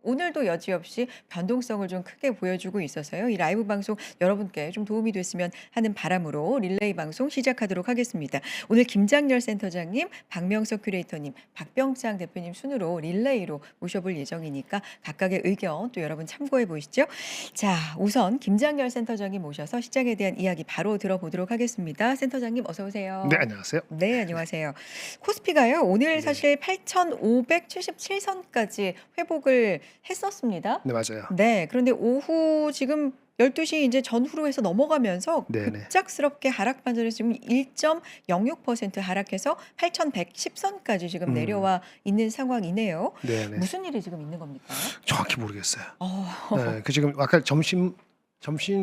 오늘도 여지없이 변동성을 좀 크게 보여주고 있어서요. 이 라이브 방송 여러분께 좀 도움이 됐으면 하는 바람으로 릴레이 방송 시작하도록 하겠습니다. 오늘 김장렬 센터장님, 박명석 큐레이터님, 박병창 대표님 순으로 릴레이로 모셔볼 예정이니까 각각의 의견 또 여러분 참고해 보시죠. 자, 우선 김장렬 센터장님 모셔서 시장에 대한 이야기 바로 들어보도록 하겠습니다. 센터장님 어서 네, 오세요. 안녕하세요. 네, 안녕하세요. 코스피가요, 오늘 네. 사실 8,577선까지 회복을 했었습니다. 네, 맞아요. 네, 그런데 오후 지금 12시 이제 전후로 해서 넘어가면서 네네. 급작스럽게 하락 반전해서 지금 1.06% 하락해서 8,110선까지 지금 음. 내려와 있는 상황이네요. 네네. 무슨 일이 지금 있는 겁니까? 정확히 모르겠어요. 어, 네, 그 지금 아까 점심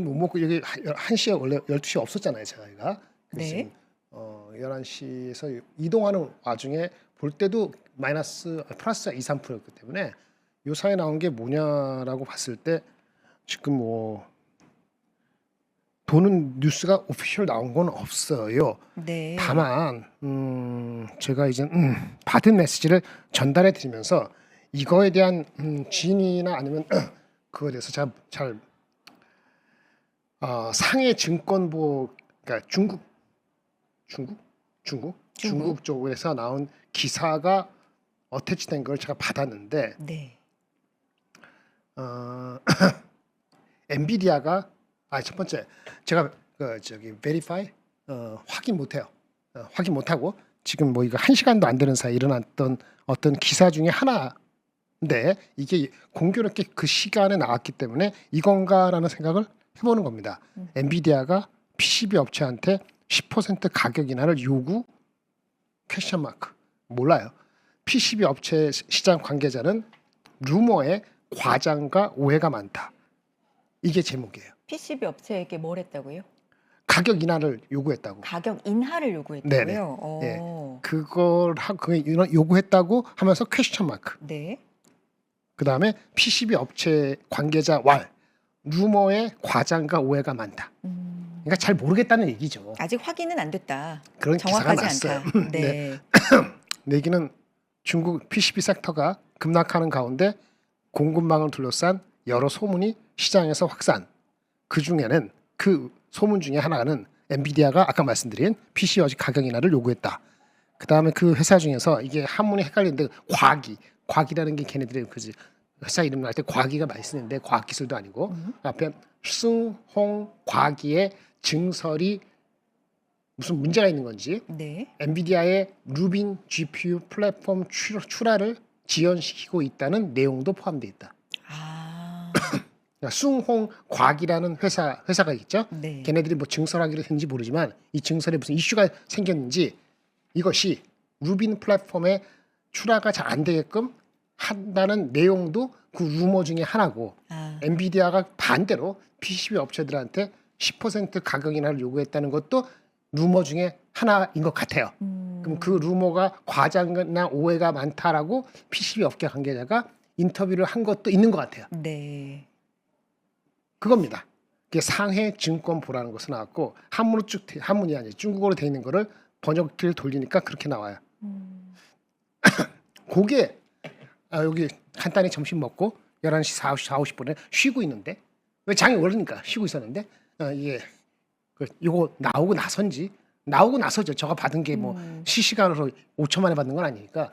못 먹고 여기 1시에 원래 12시에 없었잖아요, 저희가. 그래서 네. 지금 11시에서 이동하는 와중에 볼 때도 마이너스 플러스 2, 3%였기 때문에 요 사이에 나온 게 뭐냐라고 봤을 때 지금 뭐 도는 뉴스가 오피셜 나온 건 없어요. 네. 다만 제가 이제 받은 메시지를 전달해 드리면서 이거에 대한 진위나 아니면 그거에 대해서 잘 상해 증권보 그러니까 중국 쪽에서 나온 기사가 어태치된 걸 제가 받았는데 네. 엔비디아가 첫 번째 제가 베리파이 확인 못해요. 확인 못하고 지금 뭐 이거 1시간도 안 되는 사이에 일어났던 어떤 기사 중에 하나인데 이게 공교롭게 그 시간에 나왔기 때문에 이건가라는 생각을 해보는 겁니다. 엔비디아가 PCB 업체한테 10% 가격 인하를 요구? 퀘션 마크. 몰라요. PCB 업체 시장 관계자는 루머에 과장과 오해가 많다. 이게 제목이에요. PCB 업체에게 뭘 했다고요? 가격 인하를 요구했다고. 가격 인하를 요구했다고요? 예. 그걸 요구했다고 하면서 퀘스천 마크. 네. 그다음에 PCB 업체 관계자 왈 루머에 과장과 오해가 많다. 그러니까 잘 모르겠다는 얘기죠. 아직 확인은 안 됐다. 그런 기사가 정확하지 났어요. 않다. 네. 내기는 중국 PCB 섹터가 급락하는 가운데 공급망을 둘러싼 여러 소문이 시장에서 확산. 그 중에는 그 소문 중에 하나는 엔비디아가 아까 말씀드린 PC 어지 가격 인하를 요구했다. 그 다음에 그 회사 중에서 이게 한문이 헷갈리는데 과기라는 게 걔네들의 그지 회사 이름 날 때 과기가 많이 쓰는데 과학 기술도 아니고 앞에 승홍 과기의 증설이 무슨 문제가 있는 건지 네. 엔비디아의 루빈 GPU 플랫폼 출하를 지연시키고 있다는 내용도 포함되어 있다. 아. 그러니까 숭홍 과학이라는 회사가 있죠. 네. 걔네들이 뭐 증설하기로 했는지 모르지만 이 증설에 무슨 이슈가 생겼는지 이것이 루빈 플랫폼에 출하가 잘 안 되게끔 한다는 내용도 그 루머 중에 하나고 엔비디아가 반대로 PCB 업체들한테 10% 가격 인하를 요구했다는 것도 루머 중에 하나인 것 같아요. 그럼 그 루머가 과장이나 오해가 많다라고 PCB 업계 관계자가 인터뷰를 한 것도 있는 것 같아요. 네. 그겁니다. 그게 상해 증권보라는 것이 나왔고 한문이 아니에요. 중국어로 돼 있는 거를 번역기를 돌리니까 그렇게 나와요. 그게 여기 간단히 점심 먹고 11시 4, 50분에 쉬고 있는데 왜 장이 오르니까 쉬고 있었는데 이게 이거 나오고 나서죠. 제가 받은 게 뭐 실시간으로 5초 만에 받는 건 아니니까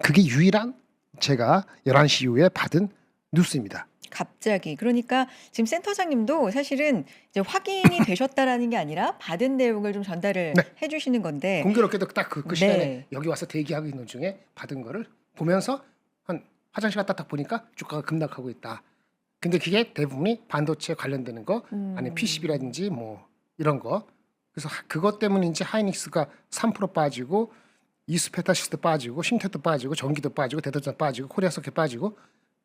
그게 유일한 제가 11시 이후에 받은 뉴스입니다. 갑자기. 그러니까 지금 센터장님도 사실은 이제 확인이 되셨다라는 게 아니라 받은 내용을 좀 전달을 네. 해 주시는 건데 공교롭게도 딱 그 시간에 네. 여기 와서 대기하고 있는 중에 받은 거를 보면서 한 화장실 갔다 딱 보니까 주가가 급락하고 있다. 근데 그게 대부분이 반도체 관련되는 거 아니면 PCB라든지 뭐 이런 거. 그래서 그것 때문인지 하이닉스가 3% 빠지고 이스페타시스도 빠지고 심텍도 빠지고 전기도 빠지고 대도전 빠지고 코리아석유 빠지고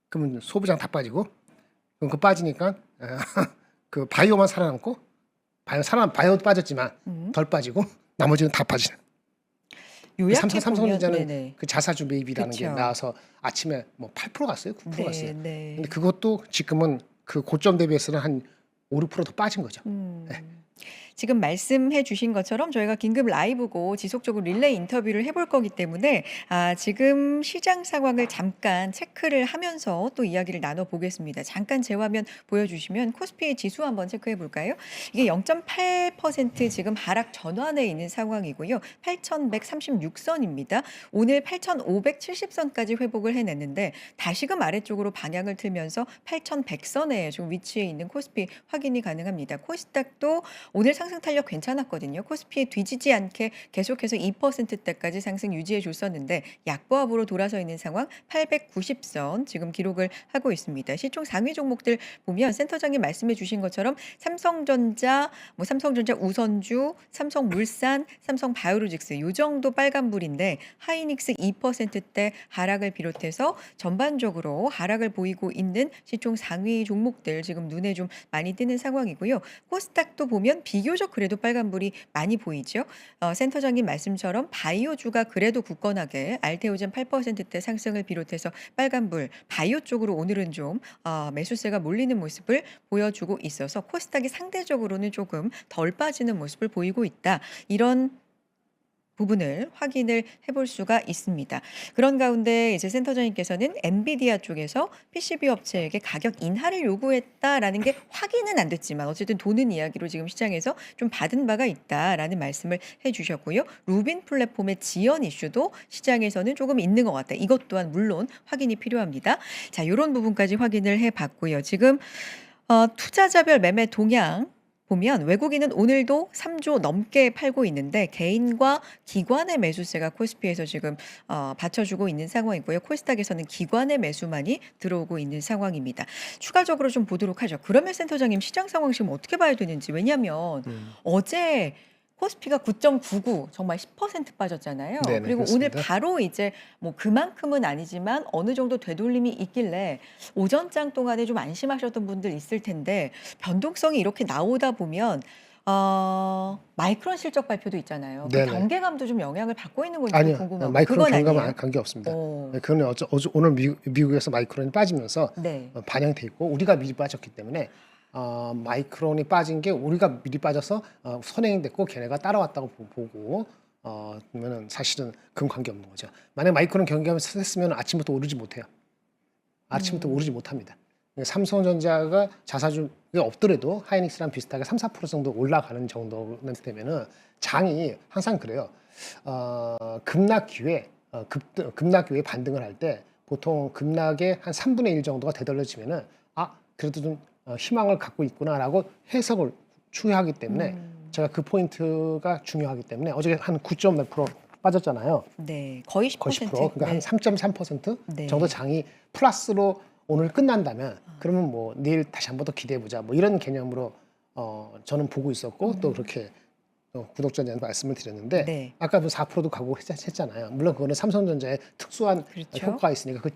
그러면 소부장 다 빠지고 그럼 그 빠지니까 그 바이오만 살아남고 바이오도 빠졌지만 덜 빠지고 나머지는 다 빠지는. 요약해 삼성전자는 보면 그 자사주 매입이라는 게 그쵸. 나와서 아침에 뭐 8% 갔어요, 9% 갔어요. 네. 근데 그것도 지금은 그 고점 대비해서는 한 5, 6%더 빠진 거죠. 음. 네. 지금 말씀해 주신 것처럼 저희가 긴급 라이브고 지속적으로 릴레이 인터뷰를 해볼 거기 때문에 지금 시장 상황을 잠깐 체크를 하면서 또 이야기를 나눠보겠습니다. 잠깐 제 화면 보여주시면 코스피 지수 한번 체크해 볼까요? 이게 0.8% 지금 하락 전환에 있는 상황이고요. 8,136선입니다. 오늘 8,570선까지 회복을 해냈는데 다시금 아래쪽으로 방향을 틀면서 8,100선에 지금 위치해 있는 코스피 확인이 가능합니다. 코스닥도 오늘 상승 탄력 괜찮았거든요. 코스피에 뒤지지 않게 계속해서 2%대까지 상승 유지해 줬었는데 약보합으로 돌아서 있는 상황 890선 지금 기록을 하고 있습니다. 시총 상위 종목들 보면 센터장님 말씀해 주신 것처럼 삼성전자, 삼성전자 우선주, 삼성물산, 삼성바이오로직스 요 정도 빨간불인데 하이닉스 2%대 하락을 비롯해서 전반적으로 하락을 보이고 있는 시총 상위 종목들 지금 눈에 좀 많이 띄는 상황이고요. 코스닥도 보면 비교적 그래도 빨간불이 많이 보이죠. 센터장님 말씀처럼 바이오주가 그래도 굳건하게 알테오젠 8%대 상승을 비롯해서 빨간불 바이오 쪽으로 오늘은 좀 매수세가 몰리는 모습을 보여주고 있어서 코스닥이 상대적으로는 조금 덜 빠지는 모습을 보이고 있다. 이런 부분을 확인을 해볼 수가 있습니다. 그런 가운데 이제 센터장님께서는 엔비디아 쪽에서 PCB 업체에게 가격 인하를 요구했다라는 게 확인은 안 됐지만 어쨌든 도는 이야기로 지금 시장에서 좀 받은 바가 있다라는 말씀을 해주셨고요. 루빈 플랫폼의 지연 이슈도 시장에서는 조금 있는 것 같다. 이것 또한 물론 확인이 필요합니다. 자, 이런 부분까지 확인을 해봤고요. 지금 투자자별 매매 동향 보면 외국인은 오늘도 3조 넘게 팔고 있는데 개인과 기관의 매수세가 코스피에서 지금 받쳐주고 있는 상황이고요. 코스닥에서는 기관의 매수만이 들어오고 있는 상황입니다. 추가적으로 좀 보도록 하죠. 그러면 센터장님 시장 상황 지금 어떻게 봐야 되는지. 왜냐하면 어제 코스피가 9.99 정말 10% 빠졌잖아요. 네네, 그리고 그렇습니다. 오늘 바로 이제 그만큼은 아니지만 어느 정도 되돌림이 있길래 오전장 동안에 좀 안심하셨던 분들 있을 텐데 변동성이 이렇게 나오다 보면 마이크론 실적 발표도 있잖아요. 그 네네. 경계감도 좀 영향을 받고 있는 건지 아니요. 궁금하고 마이크론 그건 경감은 아니에요. 관계 없습니다. 어, 그거는 오늘 미국에서 마이크론이 빠지면서 네. 반영돼 있고 우리가 미리 빠졌기 때문에 마이크론이 빠진 게 우리가 미리 빠져서 선행됐고 걔네가 따라왔다고 보고 그러면은 사실은 그건 관계 없는 거죠. 만약 마이크론 경감이 했으면 아침부터 오르지 못해요. 아침부터 오르지 못합니다. 삼성전자가 자사주 없더라도 하이닉스랑 비슷하게 3~4% 정도 올라가는 정도는 되면은 장이 항상 그래요. 급락 기회, 급락 기회에 반등을 할 때 보통 급락의 한 3분의 1 정도가 되돌려지면은 그래도 좀 희망을 갖고 있구나라고 해석을 추구하기 때문에 제가 그 포인트가 중요하기 때문에 어제 한 9점 몇 프로 빠졌잖아요. 네, 거의 10%. 거의 10%. 그러니까 네. 한 3.3% 네. 정도 장이 플러스로 오늘 끝난다면 그러면 뭐 내일 다시 한 번 더 기대해 보자. 뭐 이런 개념으로 저는 보고 있었고 또 그렇게 구독자님한테 말씀을 드렸는데 네. 아까 뭐 4%도 가고 했잖아요. 물론 그거는 삼성전자의 특수한 그렇죠. 효과가 있으니까 그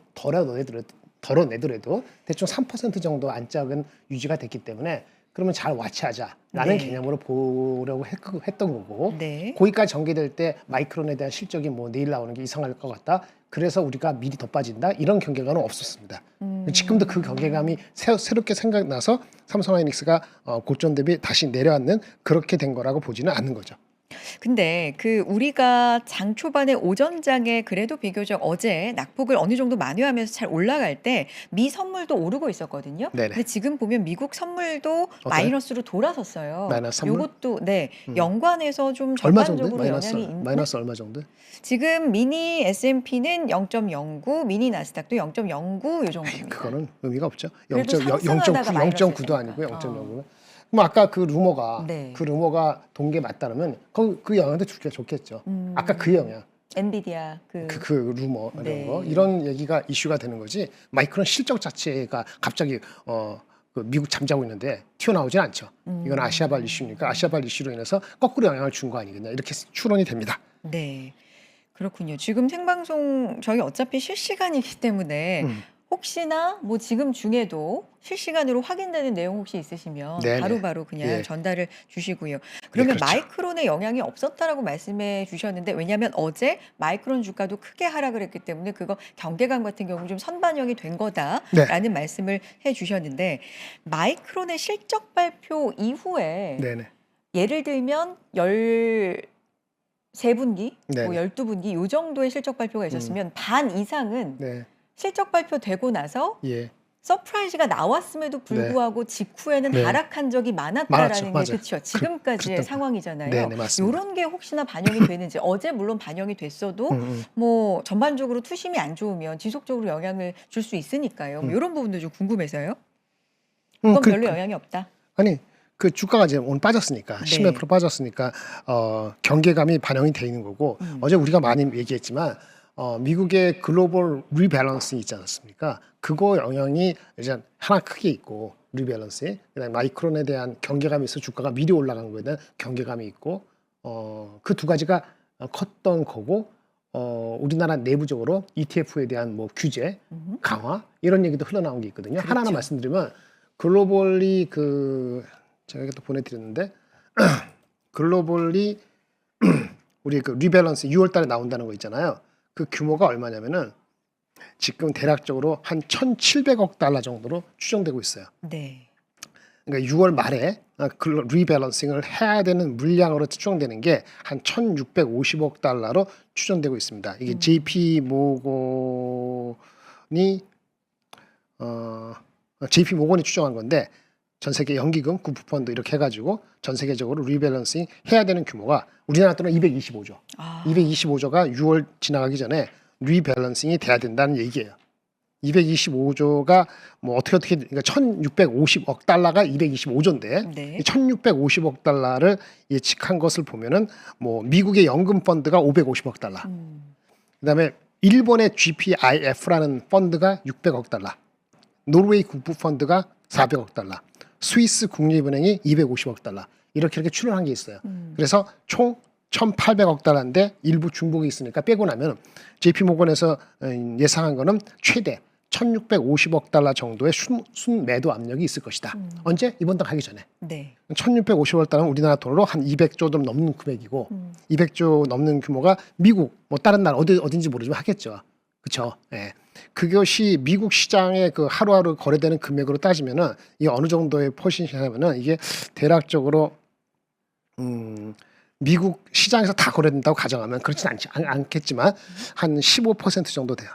덜어내더라도 대충 3% 정도 안짝은 유지가 됐기 때문에 그러면 잘 와치하자라는 네. 개념으로 보려고 했던 거고 네. 거기까지 전개될 때 마이크론에 대한 실적이 뭐 내일 나오는 게 이상할 것 같다. 그래서 우리가 미리 더 빠진다. 이런 경계감은 없었습니다. 지금도 그 경계감이 새롭게 생각나서 삼성하이닉스가 고점 대비 다시 내려앉는 그렇게 된 거라고 보지는 않는 거죠. 근데 우리가 장 초반에 오전장에 그래도 비교적 어제 낙폭을 어느 정도 만회하면서 잘 올라갈 때 미 선물도 오르고 있었거든요. 네네. 근데 지금 보면 미국 선물도 어때요? 마이너스로 돌아섰어요. 마이너스 선물? 요것도 연관해서 좀 얼마 정도? 전반적으로 영향이 있는. 마이너스 얼마 정도? 지금 미니 S&P는 0.09, 미니 나스닥도 0.09 요 정도입니다. 그거는 의미가 없죠. 그래도 상승하다가 마이너스 0.9도 아니고 했으니까. 0.09는. 그럼 아까 그 루머가 네. 그 루머가 동계 맞다면 그 영향도 좋겠죠. 아까 그 영향. 엔비디아 그 루머 이런 네. 거 이런 얘기가 이슈가 되는 거지. 마이크론 실적 자체가 갑자기 그 미국 잠자고 있는데 튀어나오진 않죠. 이건 아시아발 이슈니까 아시아발 이슈로 인해서 거꾸로 영향을 준 거 아니겠냐 이렇게 추론이 됩니다. 네. 그렇군요. 지금 생방송 저희 어차피 실시간이기 때문에 혹시나 뭐 지금 중에도 실시간으로 확인되는 내용 혹시 있으시면 네네. 바로바로 그냥 예. 전달을 주시고요. 그러면 그렇죠. 마이크론의 영향이 없었다라고 말씀해 주셨는데 왜냐하면 어제 마이크론 주가도 크게 하락을 했기 때문에 그거 경계감 같은 경우 좀 선반영이 된 거다라는 말씀을 해 주셨는데 마이크론의 실적 발표 이후에 네네. 예를 들면 13분기, 네. 뭐 12분기 요 정도의 실적 발표가 있었으면 반 이상은 네. 실적 발표되고 나서 예. 서프라이즈가 나왔음에도 불구하고 직후에는 네. 하락한 적이 많았죠. 많았다라는 게 맞아요. 그렇죠. 지금까지의 그랬던 상황이잖아요. 네, 네, 맞습니다. 요런 게 혹시나 반영이 되는지 어제 물론 반영이 됐어도 뭐 전반적으로 투심이 안 좋으면 지속적으로 영향을 줄 수 있으니까요. 뭐 요런 부분도 좀 궁금해서요. 그건 별로 영향이 없다. 아니 그 주가가 이제 오늘 빠졌으니까 네. 10몇 프로 빠졌으니까 경계감이 반영이 돼 있는 거고 어제 우리가 많이 얘기했지만 미국의 글로벌 리밸런싱 있지 않았습니까? 그거 영향이 이제 하나 크게 있고 리밸런싱 그다음에 마이크론에 대한 경계감이 있어 주가가 미리 올라간 거에 대한 경계감이 있고 그 두 가지가 컸던 거고 우리나라 내부적으로 ETF에 대한 뭐 규제 강화 이런 얘기도 흘러나온 게 있거든요. 그렇죠. 하나하나 말씀드리면 글로벌리 그 제가 이것도 보내드렸는데 글로벌리 우리 그 리밸런스 6월달에 나온다는 거 있잖아요. 그 규모가 얼마냐면은 지금 대략적으로 한 1,700억 달러 정도로 추정되고 있어요. 네. 그러니까 6월 말에 리밸런싱을 해야 되는 물량으로 추정되는 게 한 1,650억 달러로 추정되고 있습니다. 이게 JP 모건이 JP 모건이 추정한 건데 전 세계 연기금, 구프펀드 이렇게 해가지고 전 세계적으로 리밸런싱 해야 되는 규모가 우리나라 돈은 225조. 225조가 6월 지나가기 전에 리밸런싱이 돼야 된다는 얘기예요. 225조가 뭐 어떻게 그러니까 1,650억 달러가 225조인데 네. 1,650억 달러를 예측한 것을 보면은 뭐 미국의 연금 펀드가 550억 달러. 그다음에 일본의 GPIF라는 펀드가 600억 달러. 노르웨이 국부 펀드가 400억 달러. 스위스 국립은행이 250억 달러. 이렇게 추론한 게 있어요. 그래서 총 1,800억 달러인데 일부 중복이 있으니까 빼고 나면 JP모건에서 예상한 거는 최대 1,650억 달러 정도의 순매도 압력이 있을 것이다. 언제? 이번 달 가기 전에. 네. 1,650억 달러는 우리나라 돈으로 한 200조 좀 넘는 금액이고 200조 넘는 규모가 미국 뭐 다른 나라 어딘지 모르지만 하겠죠. 그렇죠. 예. 그것이 미국 시장에 그 하루하루 거래되는 금액으로 따지면은 이게 어느 정도의 포지션이냐면은 이게 대략적으로 미국 시장에서 다 거래된다고 가정하면 그렇진 않겠지만 한 15% 정도 돼요.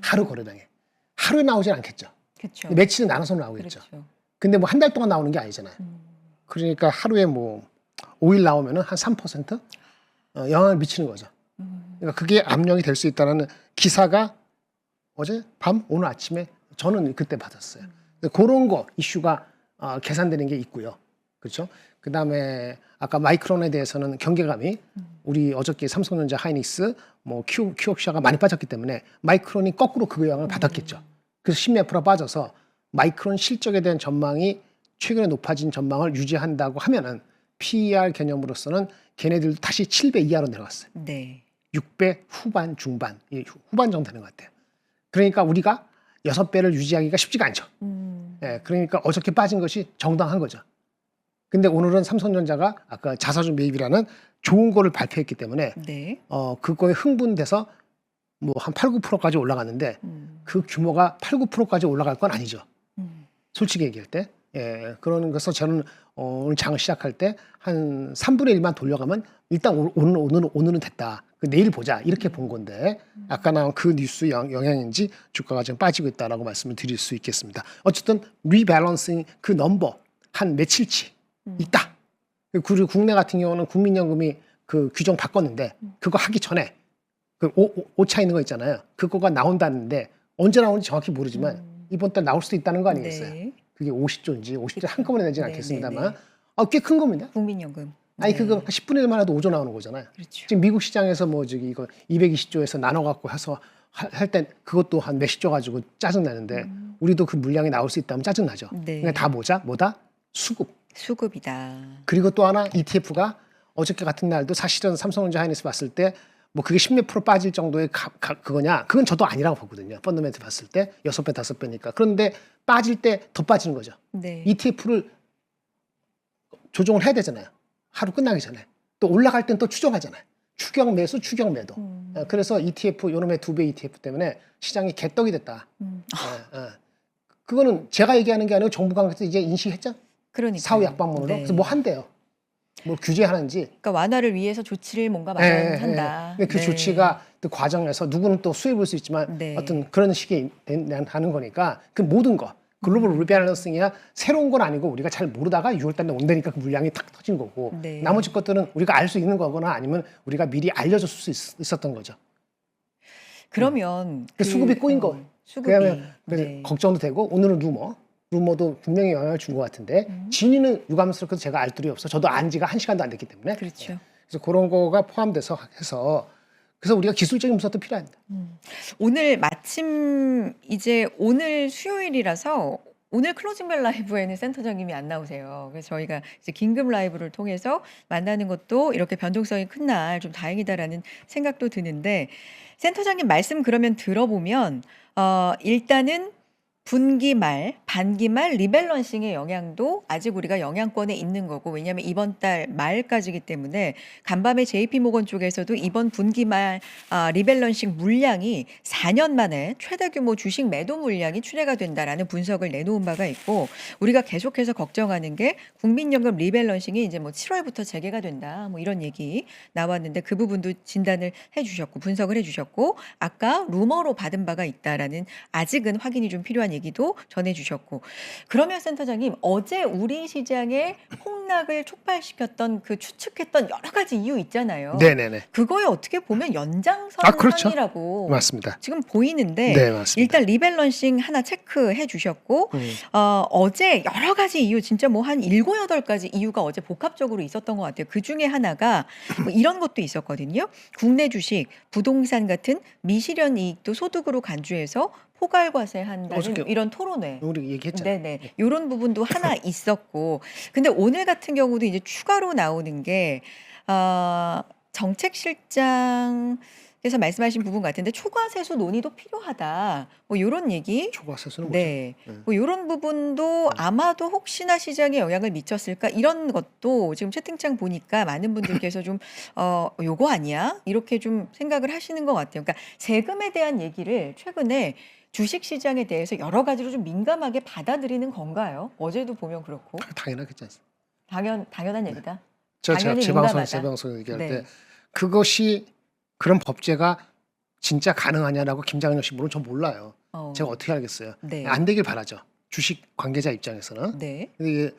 하루 거래량에. 하루에 나오진 않겠죠. 그렇죠. 며칠은 나눠서 나오겠죠. 그렇죠. 근데 뭐 한 달 동안 나오는 게 아니잖아요. 그러니까 하루에 뭐 5일 나오면은 한 3% 영향을 미치는 거죠. 그러니까 그게 압력이 될 수 있다는 기사가 어제 밤 오늘 아침에 저는 그때 받았어요. 그런 거 이슈가 계산되는 게 있고요. 그렇죠? 그다음에 아까 마이크론에 대해서는 경계감이 우리 어저께 삼성전자, 하이닉스, 뭐 키옥시아가 많이 빠졌기 때문에 마이크론이 거꾸로 그 영향을 받았겠죠. 그래서 10몇 프로 빠져서 마이크론 실적에 대한 전망이 최근에 높아진 전망을 유지한다고 하면은 PER 개념으로서는 걔네들도 다시 7배 이하로 내려갔어요. 네. 6배 후반, 중반, 후반 정도 되는 것 같아요. 그러니까 우리가 6배를 유지하기가 쉽지가 않죠. 예, 그러니까 어저께 빠진 것이 정당한 거죠. 근데 오늘은 삼성전자가 아까 자사주 매입이라는 좋은 거를 발표했기 때문에 네. 그거에 흥분돼서 뭐 한 8, 9%까지 올라갔는데 그 규모가 8, 9%까지 올라갈 건 아니죠. 솔직히 얘기할 때. 예, 그러는 것에서 저는 오늘 장을 시작할 때 한 3분의 1만 돌려가면 일단 오늘은 됐다. 내일 보자. 이렇게 본 건데 아까 나온 그 뉴스 영향인지 주가가 지금 빠지고 있다라고 말씀을 드릴 수 있겠습니다. 어쨌든 리밸런싱 그 넘버 한 며칠치 있다. 그리고 국내 같은 경우는 국민연금이 그 규정 바꿨는데 그거 하기 전에 그 오차 있는 거 있잖아요. 그거가 나온다는데 언제 나오는지 정확히 모르지만 이번 달 나올 수도 있다는 거 아니겠어요? 네. 그게 50조인지 50조 한꺼번에 내지는 네, 않겠습니다만 네, 네. 꽤 큰 겁니다. 국민연금. 아니 네. 그거 10분의 1만 해도 5조 나오는 거잖아요. 그렇죠. 지금 미국 시장에서 뭐 저기 이거 220조에서 나눠 갖고 해서 할 때 그것도 한 몇십 조 가지고 짜증 나는데 우리도 그 물량이 나올 수 있다면 짜증 나죠. 네. 그러니까 다 뭐다? 수급. 수급이다. 그리고 또 하나 ETF가 어저께 같은 날도 사실은 삼성전자 하이닉스 봤을 때 뭐 그게 10몇 프로 빠질 정도의 그거냐? 그건 저도 아니라고 보거든요. 펀더멘트 봤을 때 6배, 5배니까. 그런데 빠질 때 더 빠지는 거죠. 네. ETF를 조정을 해야 되잖아요. 하루 끝나기 전에. 또 올라갈 땐 또 추정하잖아요. 추경 매수, 추경 매도. 그래서 ETF, 요놈의 2배 ETF 때문에 시장이 개떡이 됐다. 그거는 제가 얘기하는 게 아니고 정부 관계에서 이제 인식했죠. 그러니까. 사후 약방문으로. 네. 그래서 뭐 한대요. 뭐 규제하는지. 그러니까 완화를 위해서 조치를 뭔가 예, 예, 예. 마련한다. 근데 그 네. 조치가 또 과정에서 누구는 또 수혜 볼 수 있지만 네. 어떤 그런 식의 하는 거니까 그 모든 거 글로벌 리밸런싱이야 새로운 건 아니고 우리가 잘 모르다가 6월 달에 온다니까 그 물량이 탁 터진 거고 네. 나머지 것들은 우리가 알 수 있는 거거나 아니면 우리가 미리 알려줄 수 있었던 거죠. 그러면 그 수급이 꼬인 거. 수급이 그러면 네. 걱정도 되고 오늘은 루머도 분명히 영향을 준 것 같은데 진위는 유감스럽게도 제가 알 길이 없어. 저도 안 지가 1시간도 안 됐기 때문에. 그렇죠. 그래서 그런 거가 포함돼서 해서 그래서 우리가 기술적인 분석도 필요합니다. 오늘 마침 이제 오늘 수요일이라서 오늘 클로징벨 라이브에는 센터장님이 안 나오세요. 그래서 저희가 이제 긴급 라이브를 통해서 만나는 것도 이렇게 변동성이 큰 날 좀 다행이다라는 생각도 드는데 센터장님 말씀 그러면 들어보면 일단은 분기 말, 반기 말 리밸런싱의 영향도 아직 우리가 영향권에 있는 거고 왜냐하면 이번 달 말까지기 때문에 간밤에 JP모건 쪽에서도 이번 분기 말 리밸런싱 물량이 4년 만에 최대 규모 주식 매도 물량이 출회가 된다라는 분석을 내놓은 바가 있고 우리가 계속해서 걱정하는 게 국민연금 리밸런싱이 이제 뭐 7월부터 재개가 된다 뭐 이런 얘기 나왔는데 그 부분도 진단을 해주셨고 분석을 해주셨고 아까 루머로 받은 바가 있다라는 아직은 확인이 좀 필요한 얘기도 전해주셨고 그러면 센터장님 어제 우리 시장의 폭락을 촉발시켰던 그 추측했던 여러 가지 이유 있잖아요. 네네네. 그거에 어떻게 보면 그렇죠. 연장선상이라고 맞습니다. 지금 보이는데 네, 맞습니다. 일단 리밸런싱 하나 체크해 주셨고 어제 여러 가지 이유 진짜 뭐 한 7, 8가지 이유가 어제 복합적으로 있었던 것 같아요. 그 중에 하나가 뭐 이런 것도 있었거든요. 국내 주식, 부동산 같은 미실현 이익도 소득으로 간주해서 포괄과세한다는 어저께 이런 토론회. 우리 얘기했잖아요. 네네. 요런 부분도 하나 있었고. 근데 오늘 같은 경우도 이제 추가로 나오는 게, 정책실장께서 말씀하신 부분 같은데, 초과세수 논의도 필요하다. 뭐 요런 얘기. 초과세수는 뭐죠? 네. 뭐 요런 부분도 아마도 혹시나 시장에 영향을 미쳤을까? 이런 것도 지금 채팅창 보니까 많은 분들께서 좀, 요거 아니야? 이렇게 좀 생각을 하시는 것 같아요. 그러니까 세금에 대한 얘기를 최근에 주식 시장에 대해서 여러 가지로 좀 민감하게 받아들이는 건가요? 어제도 보면 그렇고. 당연하겠지 않습니까? 당연한 얘기다. 제가 당연히 제 민감하다. 방송 얘기할 네. 때 그것이 그런 법제가 진짜 가능하냐라고 김장현 씨 물론 저 몰라요. 제가 어떻게 알겠어요? 네. 안 되길 바라죠. 주식 관계자 입장에서는. 네. 근데 이게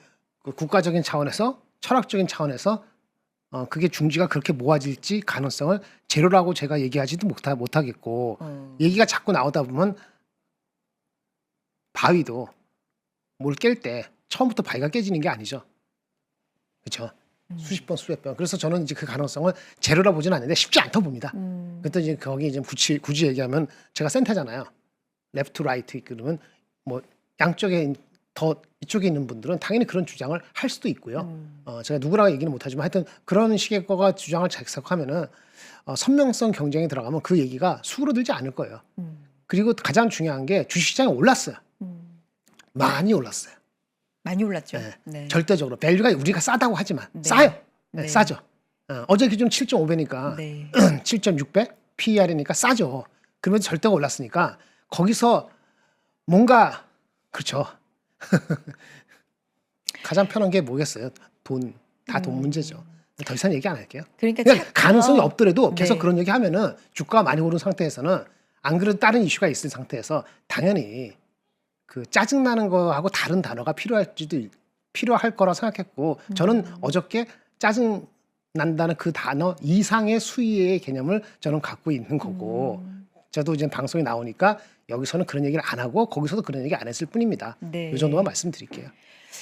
그 국가적인 차원에서 철학적인 차원에서 그게 중지가 그렇게 모아질지 가능성을 제로라고 제가 얘기하지도 못하겠고 얘기가 자꾸 나오다 보면 바위도 뭘 깰 때 처음부터 바위가 깨지는 게 아니죠. 그렇죠. 수십 번 수백 번. 그래서 저는 이제 그 가능성을 제로라 보지는 않는데 쉽지 않다고 봅니다. 그때 이제 거기 이제 굳이 얘기하면 제가 센터잖아요. 레프트 라이트 그러면 뭐 양쪽에 더 이쪽에 있는 분들은 당연히 그런 주장을 할 수도 있고요. 제가 누구라고 얘기는 못하지만 하여튼 그런 식의 거가 주장을 작성하면은 선명성 경쟁에 들어가면 그 얘기가 수그러들지 않을 거예요. 그리고 가장 중요한 게 주식시장이 올랐어요. 많이 올랐어요. 많이 올랐죠. 네. 네. 절대적으로 밸류가 우리가 싸다고 하지만 네. 싸요. 네, 네. 싸죠. 어제 기준 7.5배니까 네. 7.6배 PER이니까 싸죠. 그러면 절대가 올랐으니까 거기서 뭔가 그렇죠. 가장 편한 게 뭐겠어요? 돈 문제죠. 더 이상 얘기 안 할게요. 그러니까 가능성이 없더라도 계속 네. 그런 얘기 하면은 주가가 많이 오른 상태에서는 안 그래도 다른 이슈가 있을 상태에서 당연히 그 짜증나는 거하고 다른 단어가 필요할 거라 생각했고 저는 어저께 짜증 난다는 그 단어 이상의 수위의 개념을 저는 갖고 있는 거고 저도 이제 방송에 나오니까 여기서는 그런 얘기를 안 하고 거기서도 그런 얘기 안 했을 뿐입니다. 네. 이 정도만 말씀드릴게요.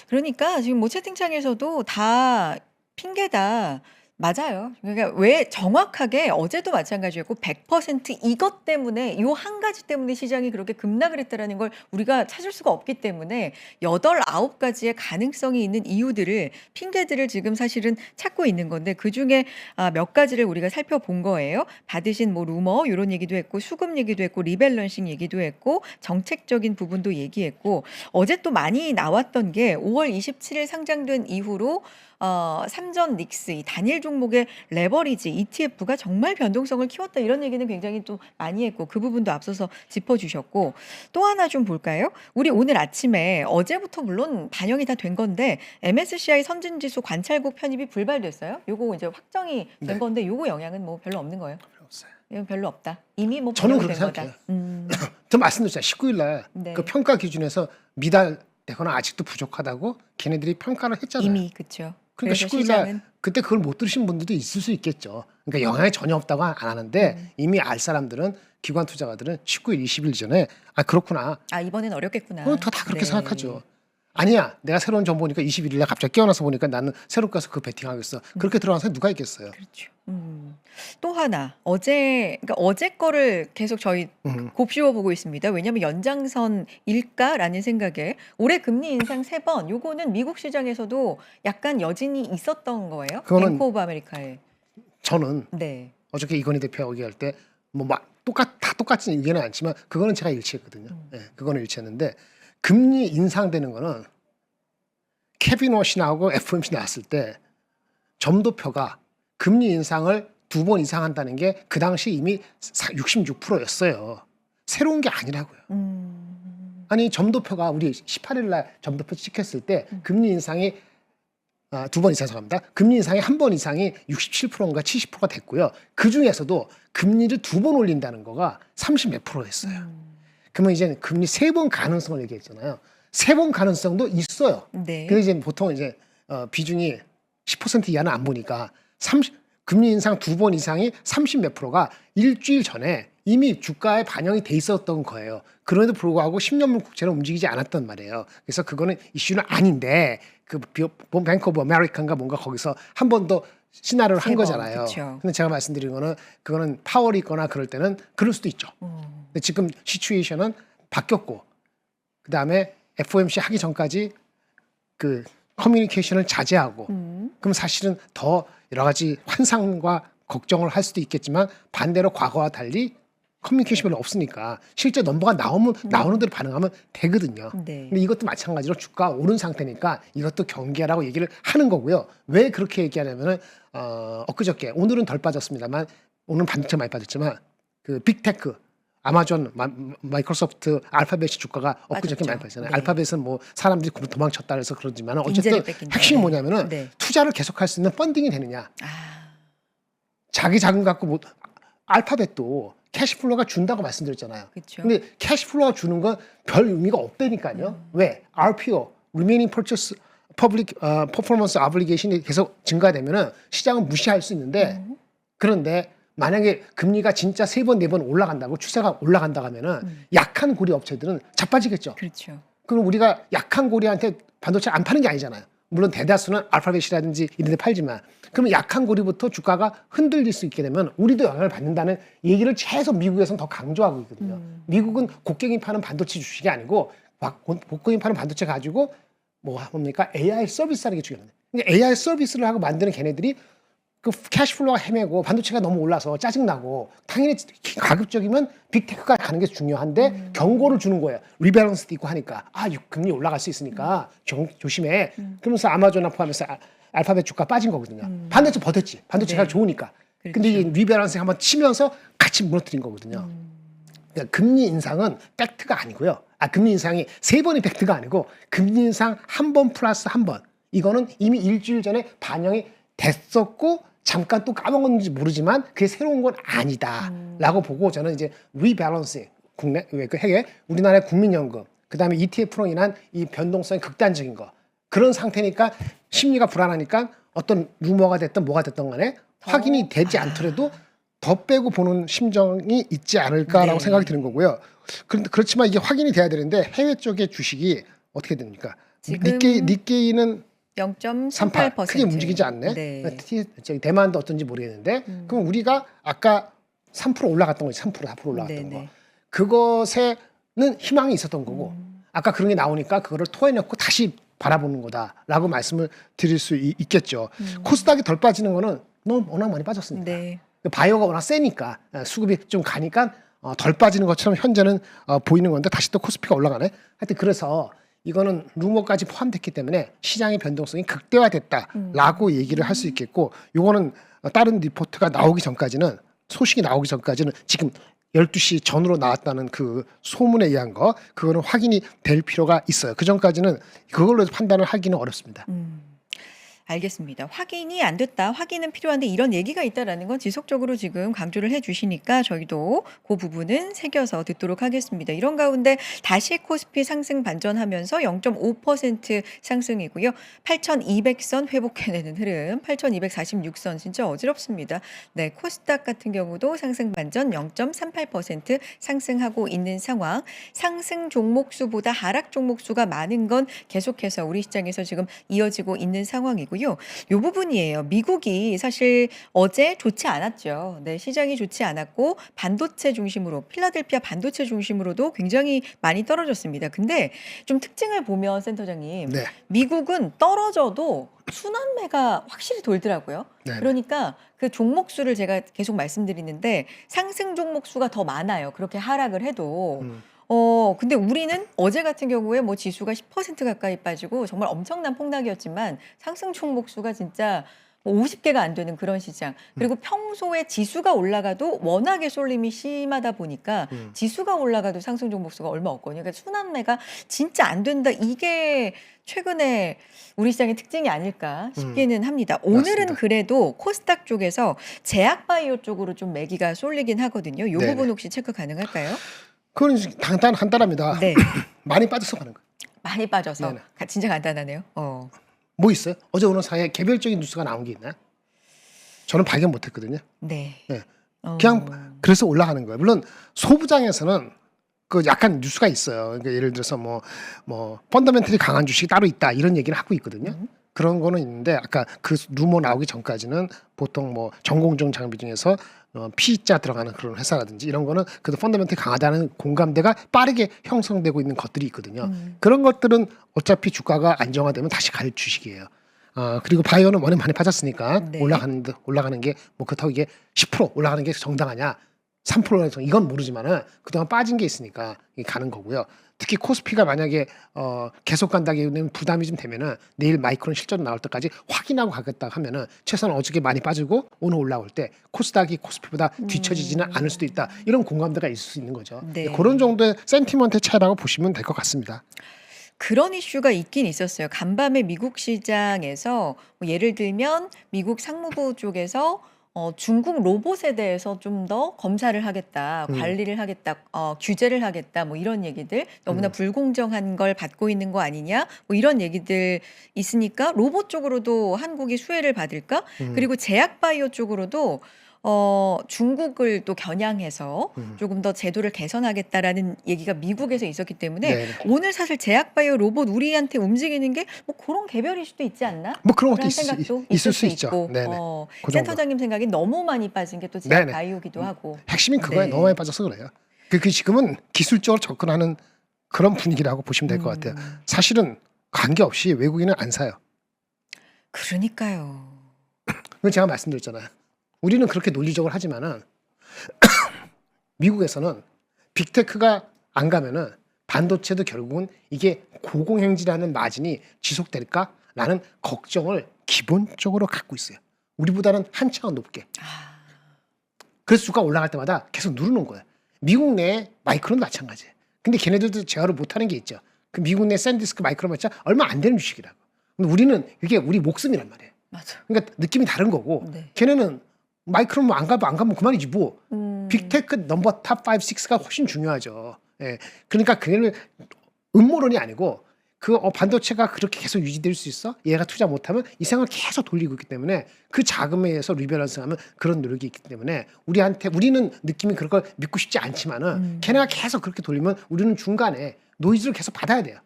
그러니까 지금 뭐 채팅창에서도 다 핑계다. 맞아요. 그러니까 왜 정확하게 어제도 마찬가지였고 100% 이것 때문에 요 한 가지 때문에 시장이 그렇게 급락을 했다라는 걸 우리가 찾을 수가 없기 때문에 8, 9가지의 가능성이 있는 이유들을 핑계들을 지금 사실은 찾고 있는 건데 그중에 몇 가지를 우리가 살펴본 거예요. 받으신 뭐 루머 이런 얘기도 했고 수급 얘기도 했고 리밸런싱 얘기도 했고 정책적인 부분도 얘기했고 어제 또 많이 나왔던 게 5월 27일 상장된 이후로 삼전 닉스 이 단일 종목의 레버리지 ETF가 정말 변동성을 키웠다 이런 얘기는 굉장히 또 많이 했고 그 부분도 앞서서 짚어주셨고 또 하나 좀 볼까요? 우리 오늘 아침에 어제부터 물론 반영이 다 된 건데 MSCI 선진지수 관찰국 편입이 불발됐어요. 요거 이제 확정이 된 네. 건데 요거 영향은 뭐 별로 없는 거예요. 없어요. 이건 별로 없다. 이미 뭐 저는 반영이 그렇게 된 거다. 생각해요. 저 말씀드렸잖아요. 19일 날 네. 그 평가 기준에서 미달되거나 아직도 부족하다고 걔네들이 평가를 했잖아요. 이미 그렇죠. 그러니까 그래서 19일 날 시장은 그때 그걸 못 들으신 분들도 있을 수 있겠죠. 그러니까 영향이 전혀 없다고 안 하는데 이미 알 사람들은 기관 투자가들은 19일, 20일 전에 아 그렇구나. 이번엔 어렵겠구나. 다 그렇게 네. 생각하죠. 아니야, 내가 새로운 정보 보니까 21일 날 갑자기 깨어나서 보니까 나는 새로 가서 그 베팅하겠어. 그렇게 들어간 사람이 누가 있겠어요. 그렇죠. 또 하나 그러니까 어제 거를 계속 저희 곱씹어 보고 있습니다. 왜냐하면 연장선일까라는 생각에 올해 금리 인상 3번 요거는 미국 시장에서도 약간 여진이 있었던 거예요. 그거는 뱅크 오브 아메리카에. 저는 네. 어저께 이건희 대표하고 얘기할 때 뭐 막 다 똑같은 의견은 않지만 그거는 제가 일치했거든요. 예, 그거는 일치했는데 금리 인상되는 거는 케빈 워신하고 FOMC 나왔을 때 점도표가 금리 인상을 2번 이상 한다는 게 그 당시 이미 66%였어요. 새로운 게 아니라고요. 아니 점도표가 우리 18일 날 점도표 찍혔을 때 금리 인상이 2번 이상 합니다. 금리 인상이 한 번 이상이 67%인가 70%가 됐고요. 그 중에서도 금리를 2번 올린다는 거가 30 몇 %였어요. 그러면 이제 금리 3번 가능성을 얘기했잖아요. 3번 가능성도 있어요. 네. 근데 이제 보통 이제 비중이 10% 이하는 안 보니까 금리 인상 2번 이상이 30 몇 %가 일주일 전에 이미 주가에 반영이 돼 있었던 거예요. 그럼에도 불구하고 10년물 국채는 움직이지 않았단 말이에요. 그래서 그거는 이슈는 아닌데 그 뱅크 오브 아메리칸가 뭔가 거기서 한 번 더 시나리오를 한 3번, 거잖아요. 그쵸. 근데 제가 말씀드린 거는 그거는 파월이 있거나 그럴 때는 그럴 수도 있죠. 근데 지금 시츄에이션은 바뀌었고 그다음에 FOMC 하기 전까지 그 커뮤니케이션을 자제하고 그럼 사실은 더 여러 가지 환상과 걱정을 할 수도 있겠지만 반대로 과거와 달리 커뮤니케이션이 별로 없으니까 실제 넘버가 나오는 대로 반응하면 되거든요. 네. 근데 이것도 마찬가지로 주가 오른 상태니까 이것도 경계하라고 얘기를 하는 거고요. 왜 그렇게 얘기하냐면은 엊그저께 오늘은 덜 빠졌습니다만 오늘은 반도체 많이 빠졌지만 그 빅테크 아마존, 마이크로소프트, 알파벳이 주가가 엊그저께 빠졌죠. 많이 빠졌잖아요. 네. 알파벳은 뭐 사람들이 도망쳤다 그래서 그러지만 어쨌든 인재를 뺏긴다. 핵심이 네. 뭐냐면은 네. 투자를 계속할 수 있는 펀딩이 되느냐. 아, 자기 자금 갖고 뭐 알파벳도 캐시플로우가 준다고 말씀드렸잖아요. 그쵸. 근데 캐시플로우가 주는 건 별 의미가 없다니까요. 왜? RPO, Remaining Purchase Public Performance Obligation이 계속 증가되면은 시장은 무시할 수 있는데 그런데 만약에 금리가 진짜 3번, 4번 올라간다고 추세가 올라간다 하면은 약한 고리 업체들은 자빠지겠죠. 그렇죠. 그럼 우리가 약한 고리한테 반도체 안 파는 게 아니잖아요. 물론 대다수는 알파벳이라든지 이런 데 팔지만 그러면 약한 고리부터 주가가 흔들릴 수 있게 되면 우리도 영향을 받는다는 얘기를 계속 미국에서는 더 강조하고 있거든요. 미국은 곡괭이 파는 반도체 주식이 아니고 곡괭이 파는 반도체 가지고 뭡니까? AI 서비스라는 게 중요한데 그러니까 AI 서비스를 하고 만드는 걔네들이 그 캐시플로우가 헤매고 반도체가 너무 올라서 짜증나고 당연히 가급적이면 빅테크가 가는 게 중요한데 경고를 주는 거예요. 리밸런스도 있고 하니까 금리 올라갈 수 있으니까 조심해. 그러면서 아마존을 포함해서 알파벳 주가 빠진 거거든요. 반도체 버텼지. 반도체가 네. 좋으니까. 그렇죠. 근데 이 리밸런스 한번 치면서 같이 무너뜨린 거거든요. 그러니까 금리 인상은 팩트가 아니고요. 금리 인상이 3번이 팩트가 아니고 금리 인상 1번 플러스 1번. 이거는 이미 일주일 전에 반영이 됐었고 잠깐 또 까먹었는지 모르지만 그게 새로운 건 아니다라고 보고 저는 이제 리밸런싱 국내 그 해외 우리나라의 국민연금 그다음에 ETF로 인한 이 변동성이 극단적인 거 그런 상태니까 심리가 불안하니까 어떤 루머가 됐든 뭐가 됐든 간에 확인이 되지 않더라도 더 빼고 보는 심정이 있지 않을까라고 네. 생각이 드는 거고요. 그렇지만 이게 확인이 돼야 되는데 해외 쪽의 주식이 어떻게 됩니까? 지금 니케이는 0.38% 크게 움직이지 않네. 네. 대만도 어떤지 모르겠는데 그럼 우리가 아까 3% 올라갔던 거지 3% 4% 올라갔던 네네. 거 그것에는 희망이 있었던 거고 아까 그런 게 나오니까 그거를 토해놓고 다시 바라보는 거다라고 말씀을 드릴 수 있겠죠. 코스닥이 덜 빠지는 거는 너무 워낙 많이 빠졌으니까 네. 바이오가 워낙 세니까 수급이 좀 가니까 덜 빠지는 것처럼 현재는 보이는 건데 다시 또 코스피가 올라가네. 하여튼 그래서 이거는 루머까지 포함됐기 때문에 시장의 변동성이 극대화됐다라고 얘기를 할 수 있겠고, 요거는 다른 리포트가 나오기 전까지는, 소식이 나오기 전까지는 지금 12시 전으로 나왔다는 그 소문에 의한 거, 그거는 확인이 될 필요가 있어요. 그 전까지는 그걸로 판단을 하기는 어렵습니다. 알겠습니다. 확인이 안 됐다. 확인은 필요한데 이런 얘기가 있다라는 건 지속적으로 지금 강조를 해 주시니까 저희도 그 부분은 새겨서 듣도록 하겠습니다. 이런 가운데 다시 코스피 상승 반전하면서 0.5% 상승이고요. 8,200선 회복해내는 흐름, 8,246선 진짜 어지럽습니다. 네, 코스닥 같은 경우도 상승 반전 0.38% 상승하고 있는 상황. 상승 종목 수보다 하락 종목 수가 많은 건 계속해서 우리 시장에서 지금 이어지고 있는 상황이고요. 요 부분이에요. 미국이 사실 어제 좋지 않았죠. 네, 시장이 좋지 않았고 반도체 중심으로 필라델피아 반도체 중심으로도 굉장히 많이 떨어졌습니다. 근데 좀 특징을 보면 센터장님, 네. 미국은 떨어져도 순환매가 확실히 돌더라고요. 네. 그러니까 그 종목 수를 제가 계속 말씀드리는데 상승 종목 수가 더 많아요. 그렇게 하락을 해도. 근데 우리는 어제 같은 경우에 뭐 지수가 10% 가까이 빠지고 정말 엄청난 폭락이었지만 상승 종목 수가 진짜 뭐 50개가 안 되는 그런 시장. 그리고 평소에 지수가 올라가도 워낙에 쏠림이 심하다 보니까 지수가 올라가도 상승 종목 수가 얼마 없거든요. 그러니까 순환매가 진짜 안 된다. 이게 최근에 우리 시장의 특징이 아닐까 싶기는 합니다. 오늘은 맞습니다. 그래도 코스닥 쪽에서 제약바이오 쪽으로 좀 매기가 쏠리긴 하거든요. 이 네네. 부분 혹시 체크 가능할까요? 그건 간단합니다. 네. 많이 빠져서 가는 거예요. 많이 빠져서 네네. 진짜 간단하네요. 뭐 있어요? 어제 오늘 사이에 개별적인 뉴스가 나온 게 있나요? 저는 발견 못했거든요. 네. 네. 어, 그냥 그래서 올라가는 거예요. 물론 소부장에서는 그 약간 뉴스가 있어요. 그러니까 예를 들어서 뭐 펀더멘털이 강한 주식이 따로 있다 이런 얘기를 하고 있거든요. 그런 거는 있는데 아까 그 루머 나오기 전까지는 보통 뭐 전공정 장비 중에서 P자 들어가는 그런 회사라든지 이런 거는 그래도 펀더멘털이 강하다는 공감대가 빠르게 형성되고 있는 것들이 있거든요. 그런 것들은 어차피 주가가 안정화되면 다시 갈 주식이에요. 그리고 바이오는 워낙 많이 빠졌으니까 네. 올라가는 게 뭐 그렇다고 이게 10% 올라가는 게 정당하냐? 3%에서 이건 모르지만은 그동안 빠진 게 있으니까 이게 가는 거고요. 특히 코스피가 만약에 계속 간다기에는 부담이 좀 되면은 내일 마이크론 실적 나올 때까지 확인하고 가겠다 하면은 최소한 어저께 많이 빠지고 오늘 올라올 때 코스닥이 코스피보다 뒤처지지는 않을 수도 있다. 이런 공감대가 있을 수 있는 거죠. 네. 그런 정도의 센티먼트 차이라고 보시면 될 것 같습니다. 그런 이슈가 있긴 있었어요. 간밤에 미국 시장에서 뭐 예를 들면 미국 상무부 쪽에서 중국 로봇에 대해서 좀 더 검사를 하겠다, 관리를 하겠다, 규제를 하겠다, 뭐 이런 얘기들, 너무나 불공정한 걸 받고 있는 거 아니냐, 뭐 이런 얘기들 있으니까 로봇 쪽으로도 한국이 수혜를 받을까? 그리고 제약바이오 쪽으로도 중국을 또 겨냥해서 조금 더 제도를 개선하겠다라는 얘기가 미국에서 있었기 때문에 네네. 오늘 사실 제약바이오 로봇 우리한테 움직이는 게 뭐 그런 개별일 수도 있지 않나? 뭐 그런 것도 그런 생각도 있을 수 있죠. 있고 네네. 그 정도. 센터장님 생각이 너무 많이 빠진 게 또 네네. 제약바이오기도 하고 핵심이 그거에 네. 너무 많이 빠져서 그래요. 그 지금은 기술적으로 접근하는 그런 분위기라고 보시면 될 것 같아요. 사실은 관계없이 외국인은 안 사요. 그러니까요. 그건 제가 말씀드렸잖아요. 우리는 그렇게 논리적으로 하지만은 미국에서는 빅테크가 안 가면은 반도체도 결국은 이게 고공행진하는 마진이 지속될까라는 걱정을 기본적으로 갖고 있어요. 우리보다는 한 차원 높게. 그래서 주가 올라갈 때마다 계속 누르는 거예요. 미국 내 마이크론도 마찬가지예요. 근데 걔네들도 제어를 못하는 게 있죠. 그 미국 내 샌디스크 마이크론 맞자 얼마 안 되는 주식이라고. 근데 우리는 이게 우리 목숨이란 말이에요. 맞아. 그러니까 느낌이 다른 거고 네. 걔네는 마이크론 뭐 안 가면 그만이지 뭐. 빅테크 넘버 탑 5, 6가 훨씬 중요하죠. 예. 그러니까 그게는 음모론이 아니고 그 반도체가 그렇게 계속 유지될 수 있어? 얘가 투자 못하면 이 생각을 계속 돌리고 있기 때문에 그 자금에 의해서 리밸런스하면 그런 노력이 있기 때문에 우리는 느낌이 그런 걸 믿고 싶지 않지만은 걔네가 계속 그렇게 돌리면 우리는 중간에 노이즈를 계속 받아야 돼요.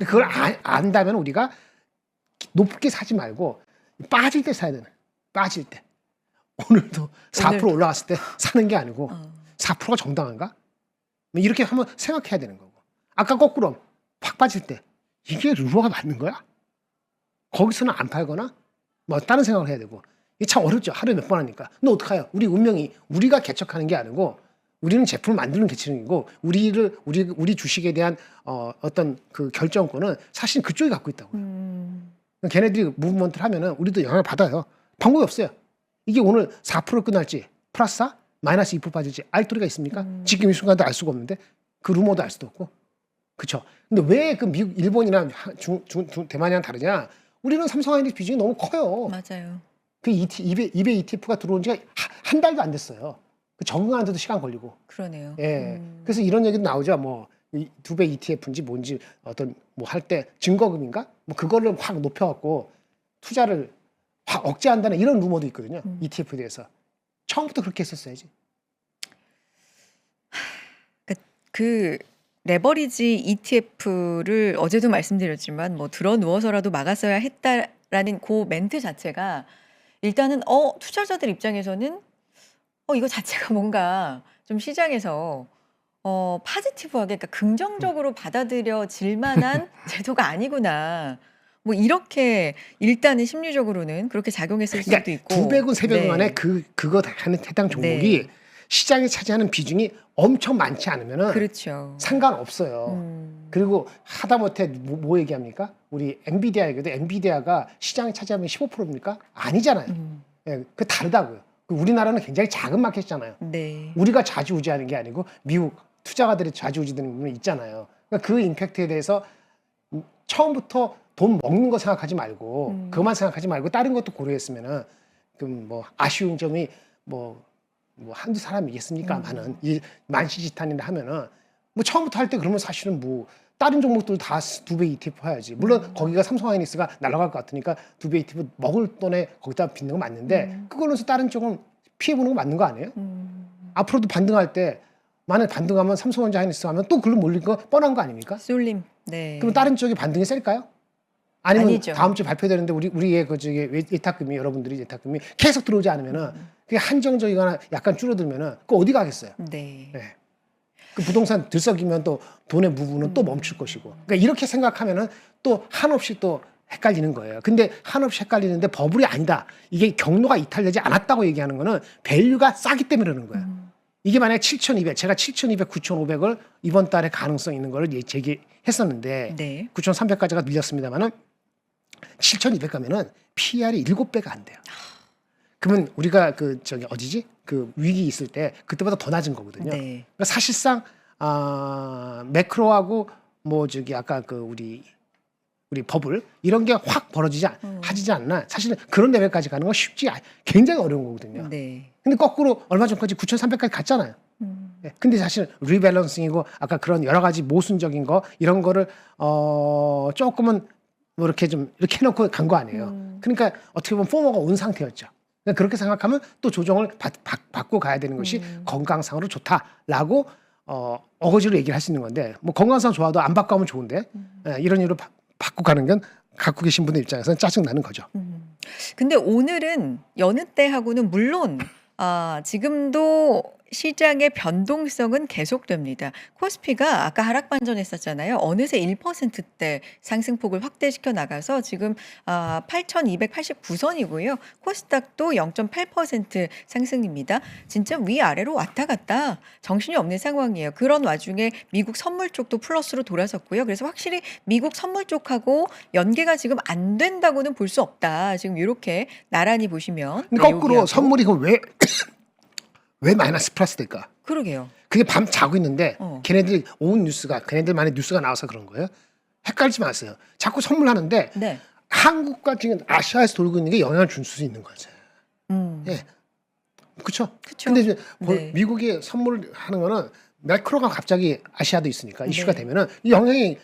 그걸 안다면 우리가 높게 사지 말고 빠질 때 사야 되는. 빠질 때. 오늘도 4% 올라갔을 때 사는 게 아니고 4%가 정당한가? 이렇게 한번 생각해야 되는 거고. 아까 거꾸로 확 빠질 때 이게 루머가 맞는 거야? 거기서는 안 팔거나 뭐 다른 생각을 해야 되고. 이게 참 어렵죠. 하루에 몇 번 하니까. 근데 어떡해요? 우리 운명이 우리가 개척하는 게 아니고 우리는 제품을 만드는 계층이고 우리 주식에 대한 어떤 그 결정권은 사실 그쪽이 갖고 있다고요. 걔네들이 무브먼트를 하면은 우리도 영향을 받아요. 방법이 없어요. 이게 오늘 4% 끝날지 플러스 4, 마이너스 2% 빠질지 알 도리가 있습니까? 지금 이 순간도 알 수가 없는데 그 루머도 알 수도 없고. 그렇죠. 근데 왜 그 미국, 일본이나 대만이랑 다르냐? 우리는 삼성하이닉스 비중이 너무 커요. 맞아요. 그 이베 ETF가 들어온 지가 한 달도 안 됐어요. 그 적응하는데도 시간 걸리고. 그러네요. 예. 그래서 이런 얘기도 나오죠. 뭐 2배 ETF인지 뭔지 어떤 뭐 할 때 증거금인가? 뭐 그거를 확 높여갖고 투자를 확 억제한다는 이런 루머도 있거든요. ETF에 대해서. 처음부터 그렇게 했었어야지. 그 레버리지 ETF를 어제도 말씀드렸지만 뭐 들어 누워서라도 막았어야 했다라는 그 멘트 자체가 일단은 투자자들 입장에서는 이거 자체가 뭔가 좀 시장에서 파지티브하게 그러니까 긍정적으로 받아들여질 만한 제도가 아니구나. 뭐 이렇게 일단은 심리적으로는 그렇게 작용했을 수도 그러니까 있고. 200원, 300원 네. 안에 그거 하는 해당 종목이 네. 시장에 차지하는 비중이 엄청 많지 않으면은 그렇죠. 상관없어요. 그리고 하다못해 뭐 얘기합니까? 우리 엔비디아 얘기도 엔비디아가 시장에 차지하면 15%입니까? 아니잖아요. 예, 그 다르다고요. 우리나라는 굉장히 작은 마켓이잖아요. 네. 우리가 좌지우지하는 게 아니고 미국 투자가들이 좌지우지되는 부분이 있잖아요. 그러니까 그 임팩트에 대해서 처음부터 돈 먹는 거 생각하지 말고 그것만 생각하지 말고 다른 것도 고려했으면은 그 뭐 아쉬운 점이 뭐 한두 사람이겠습니까만은 이 만시지탄이라 하면은 뭐 처음부터 할 때 그러면 사실은 뭐 다른 종목들 다 2배 ETF 해야지. 물론 거기가 삼성하이닉스가 날아갈 것 같으니까 2배 ETF 먹을 돈에 거기다 빚는 건 맞는데 그걸로 해서 다른 쪽은 피해보는 거 맞는 거 아니에요? 앞으로도 반등할 때 만약 반등하면 삼성전자 하이닉스 하면 또 글로 몰릴 거 뻔한 거 아닙니까? 쏠림. 네. 그럼 다른 쪽이 반등이 셀까요? 아니면 아니죠. 다음 주 발표되는데 우리의 그 저기 예탁금이 여러분들이 예탁금이 계속 들어오지 않으면은 그게 한정적이거나 약간 줄어들면은 그 어디 가겠어요? 네. 네. 그 부동산 들썩이면 또 돈의 무브는 또 멈출 것이고. 그러니까 이렇게 생각하면은 또 한없이 또 헷갈리는 거예요. 근데 한없이 헷갈리는데 버블이 아니다. 이게 경로가 이탈되지 않았다고 얘기하는 거는 밸류가 싸기 때문에 그러는 거예요. 이게 만약에 7,200, 제가 7,200, 9,500을 이번 달에 가능성 있는 거를 제기했었는데 네. 9,300까지가 밀렸습니다만은 7,200 가면은 PR이 7배가 안 돼요. 그러면 우리가 그 저기 어디지? 그 위기 있을 때 그때보다 더 낮은 거거든요. 네. 그러니까 사실상 매크로하고 뭐 저기 아까 그 우리 버블 이런 게 확 하지 않나. 사실은 그런 레벨까지 가는 건 굉장히 어려운 거거든요. 네. 근데 거꾸로 얼마 전까지 9,300까지 갔잖아요. 네. 근데 사실 리밸런싱이고 아까 그런 여러 가지 모순적인 거 이런 거를 조금은 뭐 이렇게 좀 이렇게 해놓고 간 거 아니에요. 그러니까 어떻게 보면 포머가 온 상태였죠. 그러니까 그렇게 생각하면 또 조정을 받고 가야 되는 것이 건강상으로 좋다라고 어거지로 얘기를 할 수 있는 건데 뭐 건강상 좋아도 안 받고 하면 좋은데 이런 이유로 받고 가는 건 갖고 계신 분들 입장에서는 짜증나는 거죠. 근데 오늘은 여느 때하고는 물론 지금도 시장의 변동성은 계속됩니다. 코스피가 아까 하락 반전했었잖아요. 어느새 1%대 상승폭을 확대시켜 나가서 지금 8,289선이고요. 코스닥도 0.8% 상승입니다. 진짜 위아래로 왔다 갔다 정신이 없는 상황이에요. 그런 와중에 미국 선물 쪽도 플러스로 돌아섰고요. 그래서 확실히 미국 선물 쪽하고 연계가 지금 안 된다고는 볼 수 없다. 지금 이렇게 나란히 보시면. 근데 거꾸로 선물이 그럼 왜 마이너스 플러스 될까? 그러게요. 그게 밤 자고 있는데 걔네들이 걔네들만의 뉴스가 나와서 그런 거예요. 헷갈리지 마세요. 자꾸 선물하는데 네. 한국과 지금 아시아에서 돌고 있는 게 영향을 줄 수 있는 거죠. 예. 그렇죠. 그쵸. 근데 이제 네. 미국이 선물을 하는 거는 매크로가 갑자기 아시아도 있으니까 이슈가 네. 되면은 이 영향이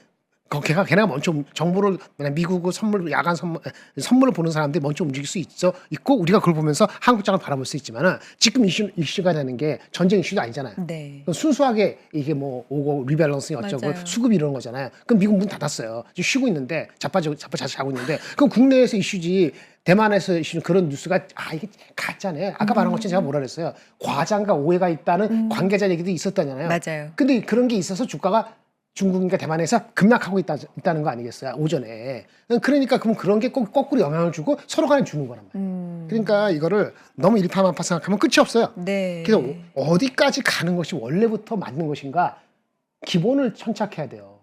걔네가 먼저 정보를 미국 야간 선물을 보는 사람들이 먼저 움직일 수 있고 우리가 그걸 보면서 한국장을 바라볼 수 있지만은 지금 이슈가 되는 게 전쟁 이슈도 아니잖아요. 네. 순수하게 이게 뭐 오고 리밸런싱 어쩌고 맞아요. 수급이 이런 거잖아요. 그럼 미국 문 닫았어요. 지금 쉬고 있는데 자빠져 자고 있는데 그럼 국내에서 이슈지. 대만에서 이슈는 그런 뉴스가 이게 가짜네. 아까 말한 것처럼 제가 뭐라 그랬어요. 과장과 오해가 있다는 관계자 얘기도 있었다잖아요. 맞아요. 근데 그런 게 있어서 주가가 중국인가 대만에서 급락하고 있다는 거 아니겠어요? 오전에. 그러니까 그럼 그런 게 거꾸로 영향을 주고 서로 간에 주는 거란 말이에요. 그러니까 이거를 너무 일파만파 생각하면 끝이 없어요. 네. 그래서 어디까지 가는 것이 원래부터 맞는 것인가 기본을 천착해야 돼요.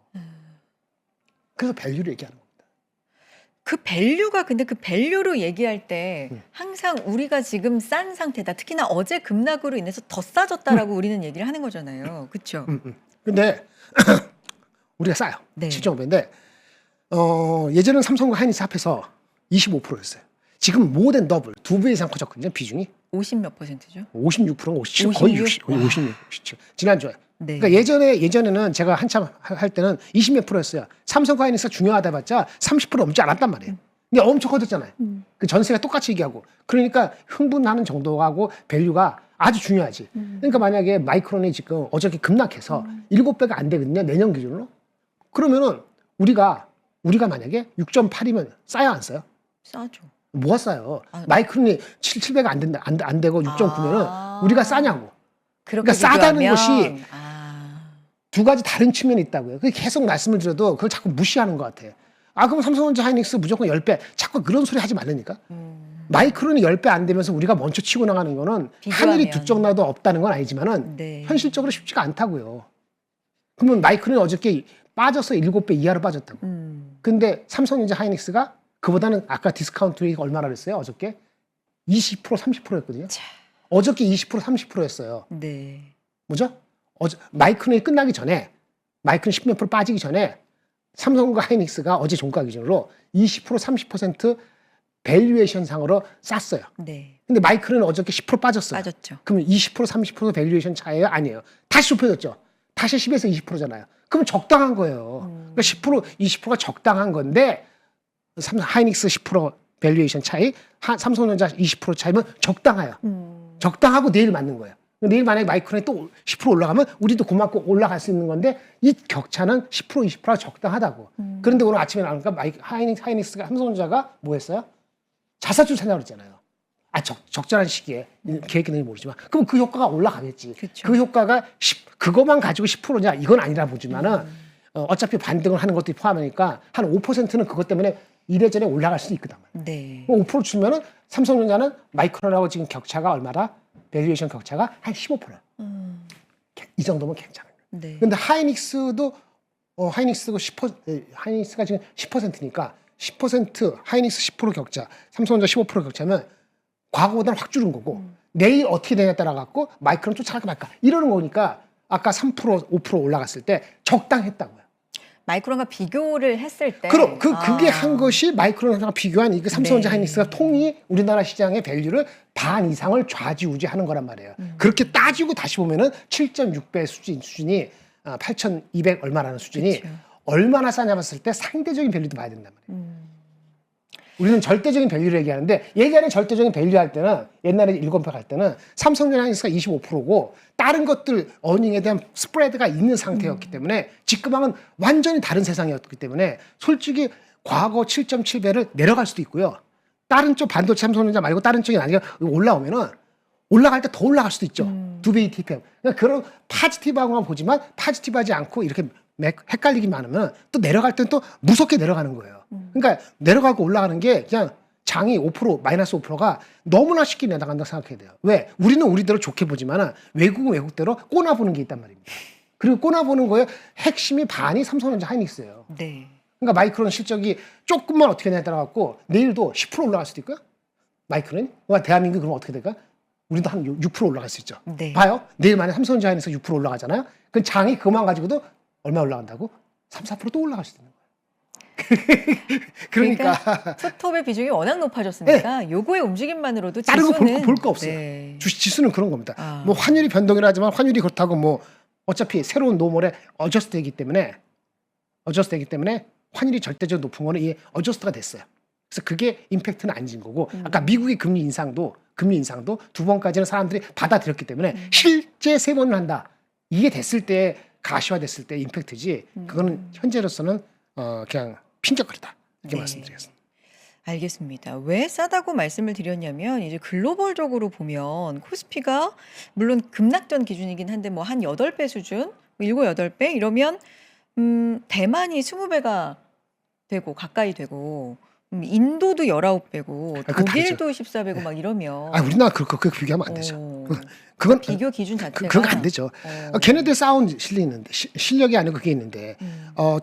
그래서 밸류를 얘기하는 겁니다. 그 밸류가 근데 그 밸류로 얘기할 때 항상 우리가 지금 싼 상태다. 특히나 어제 급락으로 인해서 더 싸졌다라고 우리는 얘기를 하는 거잖아요. 그렇죠? 근데 우리가 싸요. 네. 7.5배인데 예전에는 삼성과 하이닉스 합해서 25%였어요. 지금 모든 더블 2배 이상 커졌거든요. 비중이 50 몇 %죠? 56%가 57, 거의 60, 56, 57. 지난주에. 네. 그러니까 예전에는 제가 한참 할 때는 20몇 %였어요. 삼성과 하이닉스가 중요하다 봤자 30% 넘지 않았단 말이에요. 근데 엄청 커졌잖아요. 그 전세가 똑같이 얘기하고. 그러니까 흥분하는 정도하고 밸류가 아주 중요하지. 그러니까 만약에 마이크론이 지금 어저께 급락해서 7배가 안 되거든요. 내년 기준으로. 그러면은 우리가 만약에 6.8이면 싸야 안 싸요? 싸죠. 뭐가 싸요? 아. 마이크론이 7배가 안 되고 6.9면은 우리가 싸냐고. 그렇게 그러니까 싸다는 비교하면, 것이 두 가지 다른 측면이 있다고요. 그게 계속 말씀을 드려도 그걸 자꾸 무시하는 것 같아요. 그럼 삼성전자 하이닉스 무조건 10배. 자꾸 그런 소리 하지 말라니까. 마이크론이 10배 안 되면서 우리가 먼저 치고 나가는 거는 비교하면. 하늘이 두 쪽 나도 없다는 건 아니지만은 네. 현실적으로 쉽지가 않다고요. 그러면 마이크론이 어저께 빠져서 7배 이하로 빠졌다고. 근데 삼성전자 하이닉스가 그보다는 아까 디스카운트 레이가 얼마나 그랬어요? 어저께 20% 30%였거든요. 어저께 20% 30%였어요. 네. 뭐죠? 마이크론이 끝나기 전에 마이크론 10몇 프로 빠지기 전에 삼성과 하이닉스가 어제 종가 기준으로 20% 30% 밸류에이션 상으로 쌌어요. 네. 근데 마이크론은 어저께 10% 빠졌어요. 빠졌죠. 그러면 20% 30% 밸류에이션 차이예요? 아니에요. 다시 좁혀졌죠. 다시 10에서 20%잖아요. 그럼 적당한 거예요. 그러니까 10% 20%가 적당한 건데 하이닉스 10% 밸류에이션 차이, 삼성전자 20% 차이면 적당해요. 적당하고 내일 맞는 거예요. 내일 만약에 마이크론이 또 10% 올라가면 우리도 고맙고 올라갈 수 있는 건데 이 격차는 10% 20%가 적당하다고. 그런데 오늘 아침에 나오니까 하이닉스가 삼성전자가 뭐 했어요? 자사주 사냐고 그랬잖아요. 적절한 시기에 계획은 모르지만 그럼 그 효과가 올라가겠지. 그쵸. 그 효과가 그것만 가지고 10%냐 이건 아니라 보지만은 어차피 반등을 하는 것들이 포함하니까 한 5%는 그것 때문에 이래저래 올라갈 수도 있거든. 네. 5% 주면은 삼성전자는 마이크론하고 지금 격차가 얼마나? 밸류에이션 격차가 한 15%. 이 정도면 괜찮아요. 네. 근데 하이닉스도 하이닉스가 지금 10%니까 10% 하이닉스 10% 격차, 삼성전자 15% 격차면 과거보다는 확 줄은 거고 내일 어떻게 되냐에 따라 갖고 마이크론 쫓아갈까 말까 이러는 거니까 아까 3% 5% 올라갔을 때 적당했다고요. 마이크론과 비교를 했을 때 그럼 그게 한 것이 마이크론과 비교한 이게 삼성전자 네. 하이닉스가 통이 우리나라 시장의 밸류를 반 이상을 좌지우지하는 거란 말이에요. 그렇게 따지고 다시 보면은 7.6배 수준이 8,200 얼마라는 수준이 그쵸. 얼마나 싸냐 봤을 때 상대적인 밸류도 봐야 된단 말이에요. 우리는 절대적인 밸류를 얘기하는데 예전에 절대적인 밸류 할 때는 옛날에 일권팩 할 때는 삼성전자 하이닉스가 25%고 다른 것들 어닝에 대한 스프레드가 있는 상태였기 때문에 지금하고는 완전히 다른 세상이었기 때문에 솔직히 과거 7.7배를 내려갈 수도 있고요. 다른 쪽 반도체 삼성전자 말고 다른 쪽이 아니라 올라오면은 올라갈 때 더 올라갈 수도 있죠. 2배 TPM. 그러니까 그런 파지티브하고만 보지만 파지티브하지 않고 이렇게 헷갈리기만 하면 또 내려갈 때는 또 무섭게 내려가는 거예요. 그러니까 내려가고 올라가는 게 그냥 장이 5% 마이너스 5%가 너무나 쉽게 내려간다고 생각해야 돼요. 왜? 우리는 우리대로 좋게 보지만 외국은 외국대로 꼬나보는 게 있단 말입니다. 그리고 꼬나보는 거에 핵심이 반이 삼성전자 하이닉스예요. 네. 그러니까 마이크론 실적이 조금만 어떻게 되냐에 따라 갖고 내일도 10% 올라갈 수도 있고요. 마이크론? 대한민국 그럼 어떻게 될까? 우리도 한 6% 올라갈 수 있죠. 네. 봐요. 내일 만에 삼성전자 하이닉스 6% 올라가잖아요. 그 장이 그만 가지고도 얼마 올라간다고? 3, 4%또 올라갈 수 있는 거예요. 그러니까 투톱의 비중이 워낙 높아졌으니까 요거의 움직임만으로도 다른 거 지수는 볼 거 없어요. 네. 지수는 그런 겁니다. 아. 뭐 환율이 변동이라 하지만 환율이 그렇다고 뭐 어차피 새로운 노멀에 어저스트 되기 때문에 환율이 절대적으로 높은 거는 이게 어저스트가 됐어요. 그래서 그게 임팩트는 안 진 거고 아까 미국의 금리 인상도 두 번까지는 사람들이 받아들였기 때문에 실제 세 번을 한다. 이게 됐을 때 가시화됐을 때 임팩트지 그거는 현재로서는 그냥 핑계거리다 이렇게 네. 말씀드리겠습니다. 알겠습니다. 왜 싸다고 말씀을 드렸냐면 이제 글로벌적으로 보면 코스피가 물론 급락전 기준이긴 한데 뭐 한 8배 수준, 7, 8배 이러면 대만이 20배가 되고 가까이 되고 인도도 19배고 그건 다르죠. 독일도 14배고 막 이러면 우리나라 그렇게 비교하면 안 되죠. 어, 그건 비교 기준 자체가 그건 안 되죠. 걔네들 싸운 실력이 있는데 실력이 아니고 그게 있는데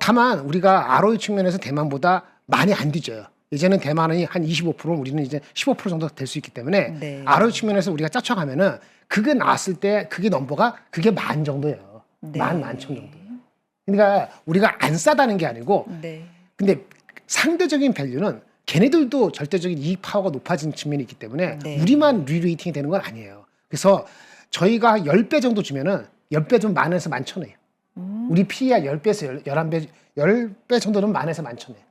다만 우리가 ROE 측면에서 대만보다 많이 안 뒤져요. 이제는 대만이 한 25%, 우리는 이제 15% 정도 될 수 있기 때문에 네. ROE 측면에서 우리가 짜쳐가면은 그게 나왔을 때 그게 넘버가 그게 10,000 정도예요. 네. 10,000 정도. 그러니까 우리가 안 싸다는 게 아니고 네. 근데 상대적인 밸류는 걔네들도 절대적인 이익 파워가 높아진 측면이 있기 때문에 네. 우리만 리레이팅이 되는 건 아니에요. 그래서 저희가 10배 정도 주면은 10배 좀 10,000에서 11,000이에요. 우리 PE가 10배에서 11배, 10배 정도는 10,000에서 11,000이에요.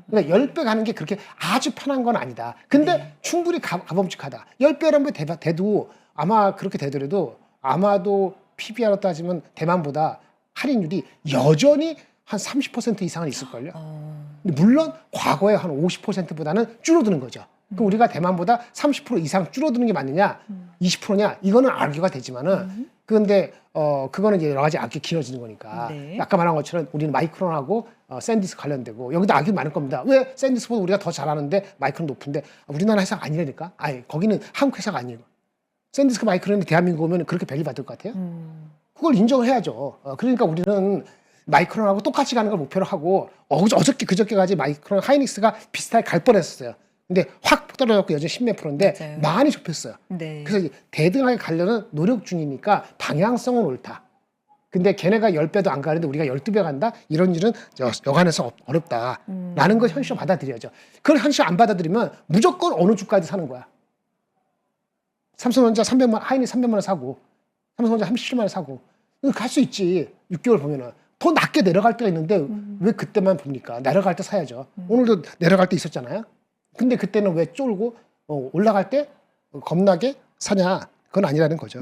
그러니까 10배 가는 게 그렇게 아주 편한 건 아니다. 근데 네. 충분히 가범직하다. 10배라면 돼도 아마 그렇게 되더라도 아마도 PBR로 따지면 대만보다 할인율이 여전히 한 30% 이상은 있을걸요. 근데 물론 과거에 한 50%보다는 줄어드는 거죠. 그럼 우리가 대만보다 30% 이상 줄어드는 게 맞느냐, 20%냐 이거는 알기가 되지만은 그런데 그거는 이제 여러 가지 악기 길어지는 거니까 네. 아까 말한 것처럼 우리는 마이크론하고 샌디스 관련되고 여기도 악기 많을 겁니다. 왜 샌디스보다 우리가 더 잘하는데 마이크론 높은데 우리나라 회사가 아니라니까. 아니 거기는 한국 회사가 아니에요. 샌디스크 마이크론이 대한민국 오면 그렇게 밸류 받을 것 같아요? 그걸 인정을 해야죠. 그러니까 우리는 마이크론하고 똑같이 가는 걸 목표로 하고 어저께 그저께까지 마이크론 하이닉스가 비슷하게 갈 뻔했었어요. 근데 확 떨어졌고 여전히 10몇 %인데 맞아요. 많이 좁혔어요. 네. 그래서 대등하게 가려는 노력 중이니까 방향성은 옳다. 근데 걔네가 10배도 안 가는데 우리가 12배 간다? 이런 일은 여간해서 어렵다라는 걸 현실로 받아들여야죠. 그걸 현실 안 받아들이면 무조건 어느 주까지 사는 거야. 삼성전자 300만, 하이닉 300만 원 사고 삼성전자 37만 원 사고 갈 수 있지. 6개월 보면은 더 낮게 내려갈 때가 있는데 왜 그때만 봅니까? 내려갈 때 사야죠. 오늘도 내려갈 때 있었잖아요. 근데 그때는 왜 쫄고 올라갈 때 겁나게 사냐? 그건 아니라는 거죠.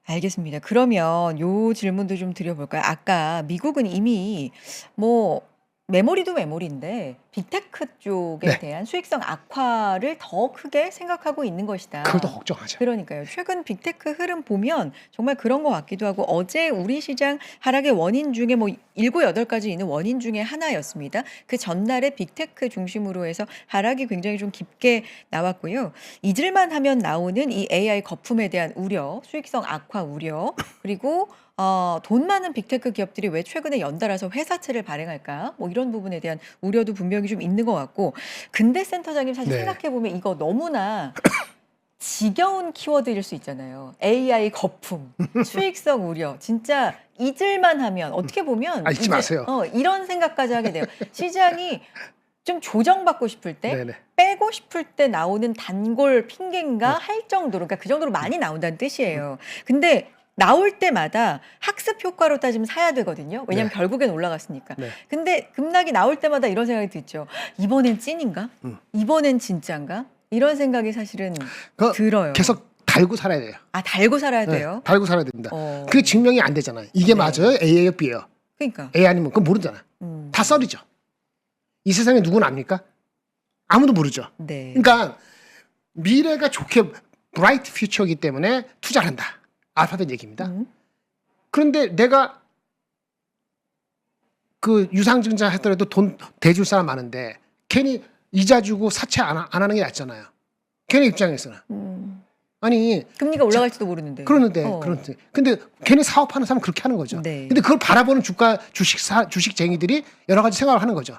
알겠습니다. 그러면 요 질문도 좀 드려볼까요? 아까 미국은 이미 뭐 메모리도 메모리인데 빅테크 쪽에 네. 대한 수익성 악화를 더 크게 생각하고 있는 것이다. 그걸 더 걱정하죠. 그러니까요. 최근 빅테크 흐름 보면 정말 그런 것 같기도 하고 어제 우리 시장 하락의 원인 중에 뭐 7, 8가지 있는 원인 중에 하나였습니다. 그 전날에 빅테크 중심으로 해서 하락이 굉장히 좀 깊게 나왔고요. 잊을만 하면 나오는 이 AI 거품에 대한 우려, 수익성 악화 우려, 그리고 돈 많은 빅테크 기업들이 왜 최근에 연달아서 회사채를 발행할까? 뭐 이런 부분에 대한 우려도 분명히 좀 있는 것 같고. 근데 센터장님 사실 네. 생각해보면 이거 너무나 지겨운 키워드일 수 있잖아요. AI 거품, 수익성 우려. 진짜 잊을만 하면 어떻게 보면 잊지 마세요. 이런 생각까지 하게 돼요. 시장이 좀 조정받고 싶을 때 네네. 빼고 싶을 때 나오는 단골 핑계인가 할 정도로 그러니까 그 정도로 많이 나온다는 뜻이에요. 근데 나올 때마다 학습 효과로 따지면 사야 되거든요. 왜냐하면 네. 결국엔 올라갔으니까. 네. 근데 급락이 나올 때마다 이런 생각이 들죠. 이번엔 찐인가? 이번엔 진짜인가? 이런 생각이 사실은 그거 들어요. 계속 달고 살아야 돼요. 달고 살아야 네, 돼요. 달고 살아야 됩니다. 어. 그게 증명이 안 되잖아요. 이게 네. 맞아요? A예요? B예요? 그러니까. A 아니면 그건 모르잖아요. 다 썰이죠. 이 세상에 누구는 압니까? 아무도 모르죠. 네. 그러니까 미래가 좋게 브라이트 퓨처이기 때문에 투자를 한다. 알파벳 얘기입니다. 그런데 내가 그 유상증자 하더라도 돈 대줄 사람 많은데 괜히 이자 주고 사채 안 하는 게 낫잖아요. 걔네 입장에서는. 아니 금리가 올라갈지도 모르는데. 그러는데 근데 걔네 사업하는 사람은 그렇게 하는 거죠. 네. 근데 그걸 바라보는 주식쟁이들이 여러 가지 생각을 하는 거죠.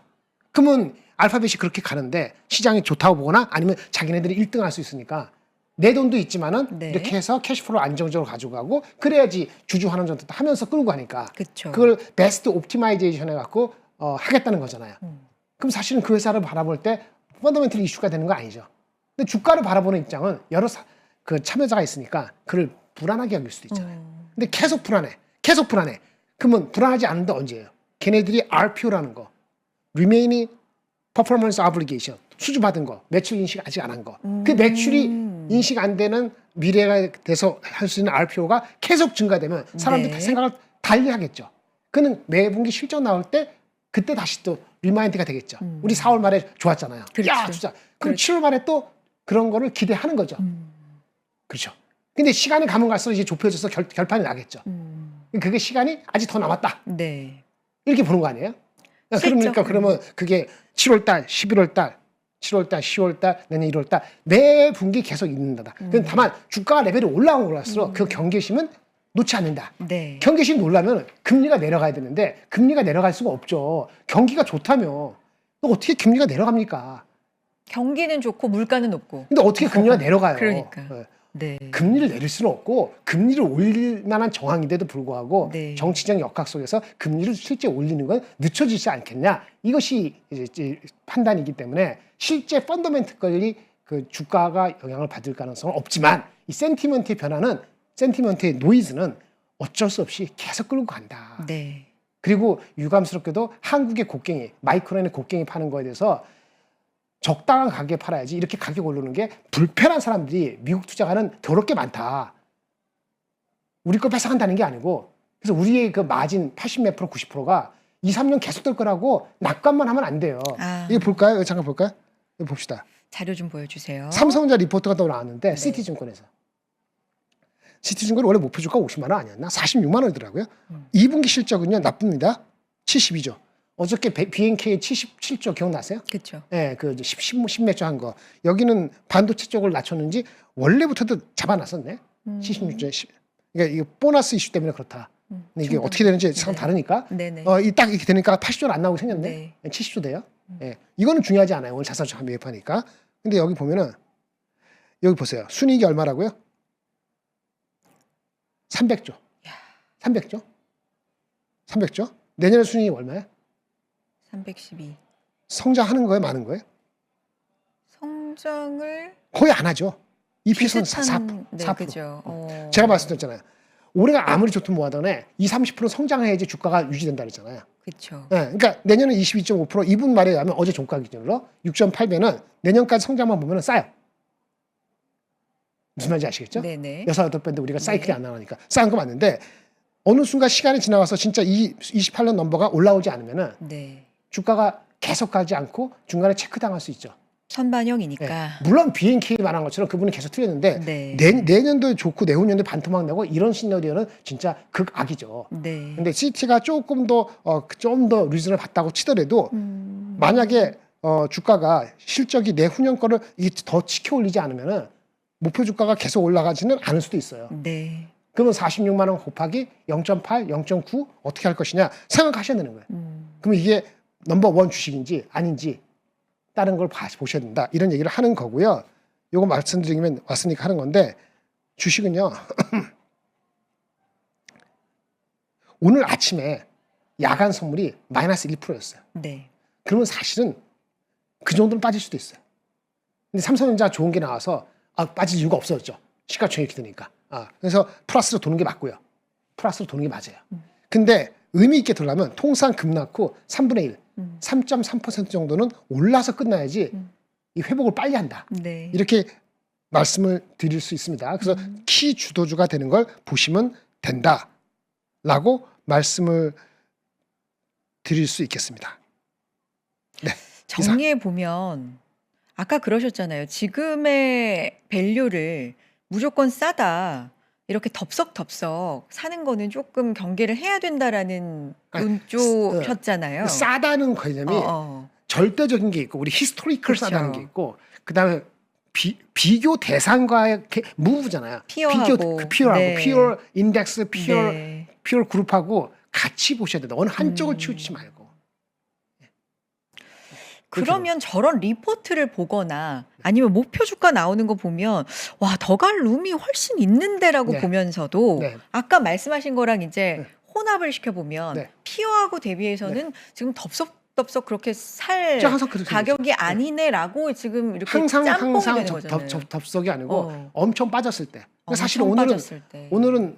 그러면 알파벳이 그렇게 가는데 시장이 좋다고 보거나 아니면 자기네들이 1등 할 수 있으니까 내 돈도 있지만은 네. 이렇게 해서 캐시플로우 안정적으로 가져가고 그래야지 주주환원 정도 하면서 끌고 가니까 그쵸. 그걸 베스트 옵티마이제이션 해갖고 하겠다는 거잖아요. 그럼 사실은 그 회사를 바라볼 때 펀더멘털 이슈가 되는 거 아니죠. 근데 주가를 바라보는 입장은 여러 그 참여자가 있으니까 그를 불안하게 여길 수도 있잖아요. 근데 계속 불안해. 그러면 불안하지 않은데 언제예요? 걔네들이 RPO라는 거, Remaining Performance Obligation, 수주받은 거, 매출 인식 아직 안 한 거. 그 매출이 인식 안 되는 미래가 돼서 할 수 있는 RPO가 계속 증가되면 사람들이 네. 생각을 달리 하겠죠. 그는 매분기 실적 나올 때 그때 다시 또 리마인드가 되겠죠. 우리 4월 말에 좋았잖아요. 그렇죠. 야, 진짜. 그럼 7월 말에 또 그런 거를 기대하는 거죠. 그렇죠. 근데 시간이 가면 갈수록 이제 좁혀져서 결판이 나겠죠. 그게 시간이 아직 더 남았다. 네. 이렇게 보는 거 아니에요? 그러니까 그러면 그게 7월 달, 11월 달, 7월 달, 10월 달, 내년 1월 달 매 분기 계속 있는다. 다만 주가 레벨이 올라오면 올라갈수록 그 경계심은 놓지 않는다. 네. 경계심 놀라면 금리가 내려가야 되는데 금리가 내려갈 수가 없죠. 경기가 좋다면 또 어떻게 금리가 내려갑니까? 경기는 좋고 물가는 높고. 근데 어떻게 금리가 내려가요? 그러니까. 네. 네. 금리를 내릴 수는 없고 금리를 올릴 만한 정황인데도 불구하고 네. 정치적 역학 속에서 금리를 실제 올리는 건 늦춰지지 않겠냐, 이것이 이제 판단이기 때문에 실제 펀더멘털리 그 주가가 영향을 받을 가능성은 없지만 이 센티먼트의 변화는, 센티먼트의 노이즈는 어쩔 수 없이 계속 끌고 간다. 네. 그리고 유감스럽게도 한국의 곡괭이, 마이크론의 곡괭이 파는 거에 대해서 적당한 가격에 팔아야지 이렇게 가격 오르는 게 불편한 사람들이 미국 투자가는 더럽게 많다. 우리 걸 뺏어간다는 게 아니고, 그래서 우리의 그 마진 80 몇 프로, 90%가 2, 3년 계속 될 거라고 낙관만 하면 안 돼요. 이거 볼까요? 이거 잠깐 볼까요? 이거 봅시다. 자료 좀 보여주세요. 삼성전자 리포트가 또 나왔는데 네. 시티증권에서. 시티증권이 원래 목표 주가 50만 원 아니었나? 46만 원이더라고요. 2분기 실적은요 나쁩니다. 72조. 어저께 BNK 77조 기억나세요? 그렇죠. 네, 그 10몇 조 한 거. 여기는 반도체 쪽을 낮췄는지 원래부터도 잡아놨었네. 76조. 그러니까 이거 보너스 이슈 때문에 그렇다. 근데 이게 어떻게 되는지 참 네. 다르니까. 네네. 딱 이렇게 되니까 80조는 안 나오고 생겼네. 네. 70조 돼요. 예. 이거는 중요하지 않아요. 오늘 자산주가 매입하니까. 근데 여기 보면은 여기 보세요. 순이익이 얼마라고요? 300조. 300조? 300조? 내년에 순이익이 얼마야? 312. 성장하는 거예요, 많은 거예요? 성장을 거의 안 하죠. EPS는 비슷한 4%. 네, 4%. 그죠. 제가 말씀드렸잖아요. 올해가 아무리 좋든 뭐하든 2, 30% 성장해야지 주가가 유지된다 그랬잖아요. 그렇죠. 네, 그러니까 내년은 22.5%, 이분 말에 의하면 어제 종가 기준으로 6.8배는 내년까지 성장만 보면 싸요. 무슨 말인지 아시겠죠? 네네. 6, 8배인데 우리가 사이클이 네. 안 나가니까 싼 거 맞는데 어느 순간 시간이 지나가서 진짜 이 28년 넘버가 올라오지 않으면은 네. 주가가 계속 가지 않고 중간에 체크당할 수 있죠. 선반영이니까. 네. 물론 BNK 말한 것처럼 그분은 계속 틀렸는데 네. 내년도에 좋고 내후년도에 반토막 내고 이런 시나리오는 진짜 극악이죠. 네. 근데 CT가 조금 더 리즌을 봤다고 치더라도 만약에 주가가 실적이 내후년 거를 더 치켜 올리지 않으면은 목표 주가가 계속 올라가지는 않을 수도 있어요. 네. 그러면 46만 원 곱하기 0.8, 0.9 어떻게 할 것이냐 생각하셔야 되는 거예요. 그러면 이게 넘버원 주식인지 아닌지 다른 걸 보셔야 된다. 이런 얘기를 하는 거고요. 요거 말씀드리면 왔으니까 하는 건데 주식은요. 오늘 아침에 야간 선물이 마이너스 1%였어요. 네. 그러면 사실은 그 정도는 빠질 수도 있어요. 근데 삼성전자 좋은 게 나와서 빠질 이유가 없어졌죠. 시가총액이 이렇게 되니까. 그래서 플러스로 도는 게 맞고요. 플러스로 도는 게 맞아요. 근데 의미 있게 들려면 통상 급락 후 3분의 1, 3.3% 정도는 올라서 끝나야지 이 회복을 빨리 한다. 네. 이렇게 말씀을 드릴 수 있습니다. 그래서 키 주도주가 되는 걸 보시면 된다라고 말씀을 드릴 수 있겠습니다. 네. 정리해 보면 아까 그러셨잖아요. 지금의 밸류를 무조건 싸다. 이렇게 덥석덥석 사는 거는 조금 경계를 해야 된다라는 논조셨잖아요. 싸다는 개념이 절대적인 게 있고 우리 히스토리컬 그렇죠. 싸다는 게 있고 그다음에 비교 대상과의 무브잖아요. 피어하고. 피어하고 네. 피어 인덱스, 피어 네. 그룹하고 같이 보셔야 된다. 어느 한쪽을 치우치지 말고. 그러면 저런 리포트를 보거나 아니면 목표 주가 나오는 거 보면 와, 더 갈 룸이 훨씬 있는데라고 네. 보면서도 네. 아까 말씀하신 거랑 이제 네. 혼합을 시켜보면 네. 피어하고 대비해서는 지금 덥석덥석 그렇게 살 저 항상 그렇게 가격이 아니네라고 지금 이렇게 항상 짬뽕이 되는 거잖아요. 덥석이 아니고 엄청 빠졌을 때. 사실 엄청 오늘은 빠졌을 때. 오늘은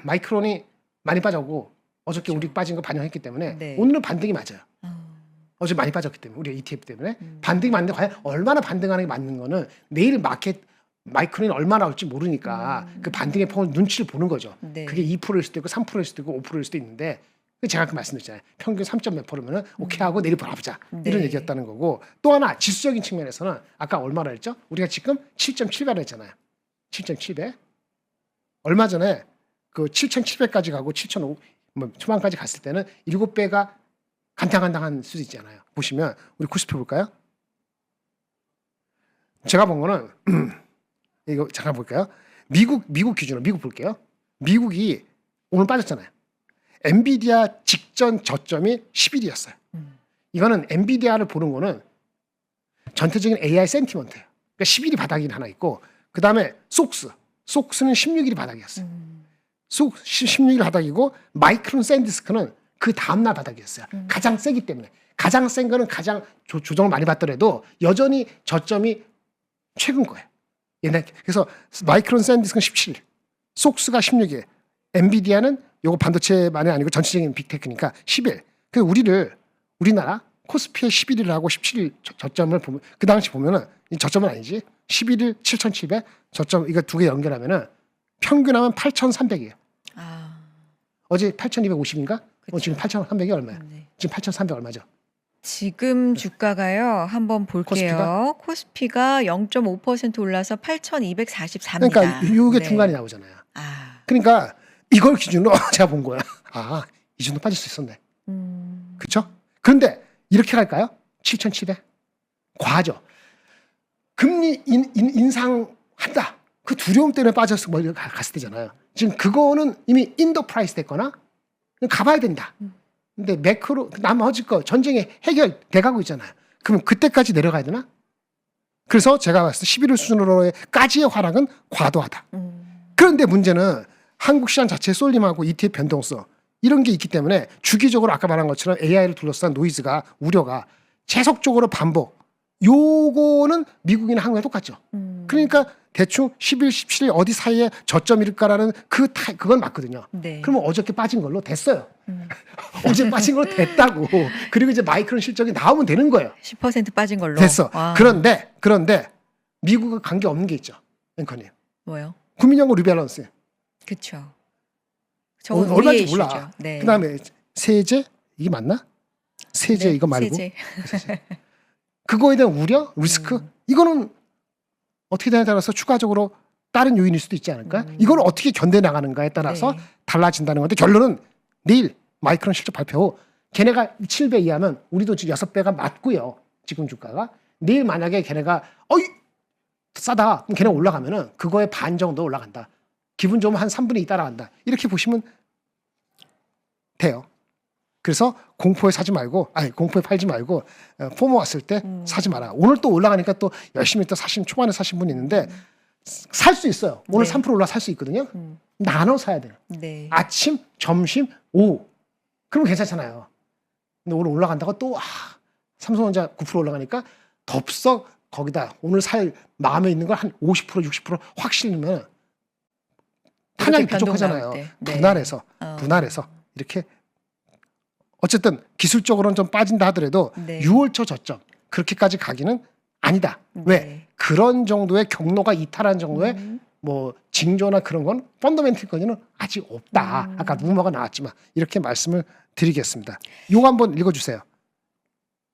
마이크론이 많이 빠졌고 어저께 우리 빠진 거 반영했기 때문에 네. 오늘은 반등이 맞아요. 어제 많이 빠졌기 때문에 우리 ETF 때문에 반등이 맞는데 과연 얼마나 반등하는 게 맞는 거는 내일 마이크론이 얼마나 올지 모르니까 그 반등의 폭을 눈치를 보는 거죠. 네. 그게 2%일 수도 있고 3%일 수도 있고 5%일 수도 있는데 제가 그 말씀드렸잖아요. 평균 3점 몇 프로면은 오케이 하고 내일 바라보자 이런 네. 얘기였다는 거고 또 하나 지수적인 측면에서는 아까 얼마나 했죠? 우리가 지금 7.7배를 했잖아요. 7.7배. 얼마 전에 그 7,700까지 가고 7,500 뭐 초반까지 갔을 때는 7배가 간당간당한 수도 있잖아요. 보시면 우리 코스피 볼까요? 제가 본 거는 이거 잠깐 볼까요? 미국 기준으로 미국 볼게요. 미국이 오늘 빠졌잖아요. 엔비디아 직전 저점이 10일이었어요. 이거는 엔비디아를 보는 거는 전체적인 AI 센티먼트예요. 그러니까 10일이 바닥이 하나 있고 그 다음에 속스는 16일이 바닥이었어요. 16일 바닥이고 마이크론 샌디스크는 그 다음날 바닥이었어요. 가장 세기 때문에. 가장 센 거는 가장 조정을 많이 받더라도 여전히 저점이 최근 거예요. 옛날 그래서 마이크론 샌디스크는 17일, 속스가 16일, 엔비디아는 요거 반도체만이 아니고 전체적인 빅테크니까 10일. 그 우리나라 코스피의 11일하고 17일 저점을 보면 그 당시 보면은 이 저점은 아니지. 11일 7,700 저점 이거 두 개 연결하면은 평균하면 8,300이에요. 아, 어제 8,250인가? 그쵸. 지금 8,300이 얼마야? 네. 지금 8,300 얼마죠? 지금 주가가요. 한번 볼게요. 코스피가 0.5% 올라서 8,244입니다. 그러니까 이게 네. 중간에 나오잖아요. 아, 그러니까 이걸 기준으로 제가 본 거야. 아, 이 정도 빠질 수 있었네. 그렇죠? 그런데 이렇게 갈까요? 7,700 과하죠. 금리 인상한다. 그 두려움 때문에 빠져서 멀리 갔을 때잖아요. 지금 그거는 이미 인더 프라이스 됐거나 가봐야 된다. 근데 매크로 나머지 거 전쟁이 해결돼 가고 있잖아요. 그럼 그때까지 내려가야 되나? 그래서 제가 봤을 때 11월 수준으로까지의 하락은 과도하다. 그런데 문제는 한국 시장 자체의 쏠림하고 ETF 변동성 이런 게 있기 때문에 주기적으로 아까 말한 것처럼 AI를 둘러싼 노이즈가 우려가 지속적으로 반복. 요거는 미국이나 한국에 똑같죠. 그러니까 대충 10일, 17일 어디 사이에 저점일까라는 그건 맞거든요. 네. 그러면 어저께 빠진 걸로 됐어요. 어제 빠진 걸로 됐다고. 그리고 이제 마이크론 실적이 나오면 되는 거예요. 10% 빠진 걸로. 됐어. 와. 그런데 미국과 관계 없는 게 있죠. 앵커님. 뭐요? 국민연금 리밸런스. 그렇죠. 저건 얼마인지 우리의 몰라. 이슈죠. 네. 그다음에 세제 이게 맞나? 세제 네, 이거 말고 세제. 그거에 대한 우려, 리스크 이거는 어떻게 되냐에 따라서 추가적으로 다른 요인일 수도 있지 않을까? 이걸 어떻게 견뎌 나가는가에 따라서 네. 달라진다는 건데 결론은 내일 마이크론 실적 발표 후 걔네가 7배 이하면 우리도 지금 6배가 맞고요. 지금 주가가 내일 만약에 걔네가 싸다 그럼 걔네 올라가면은 그거의 반 정도 올라간다. 기분 좋으면 한 3분의 2 따라간다. 이렇게 보시면 돼요. 그래서 공포에 팔지 말고 포모 왔을 때 사지 마라. 오늘 또 올라가니까 또 열심히 또 초반에 사신 분이 있는데 살 수 있어요. 오늘 네. 3% 올라 살 수 있거든요. 나눠 사야 돼요. 네. 아침, 점심, 오후. 그러면 괜찮잖아요. 근데 오늘 올라간다고 또 삼성전자 9% 올라가니까 덥석 거기다 오늘 살 마음에 있는 걸 한 50%, 60% 확 실리면 탄약이 그렇게 변동 부족하잖아요. 나올 때. 네. 분할해서 이렇게 어쨌든 기술적으로는 좀 빠진다 하더라도 네. 6월 초 저점 그렇게까지 가기는 아니다. 네. 왜? 그런 정도의 경로가 이탈한 정도의 뭐 징조나 그런 건 펀더멘털까지는 아직 없다. 아까 루머가 나왔지만 이렇게 말씀을 드리겠습니다. 요거 한번 읽어주세요.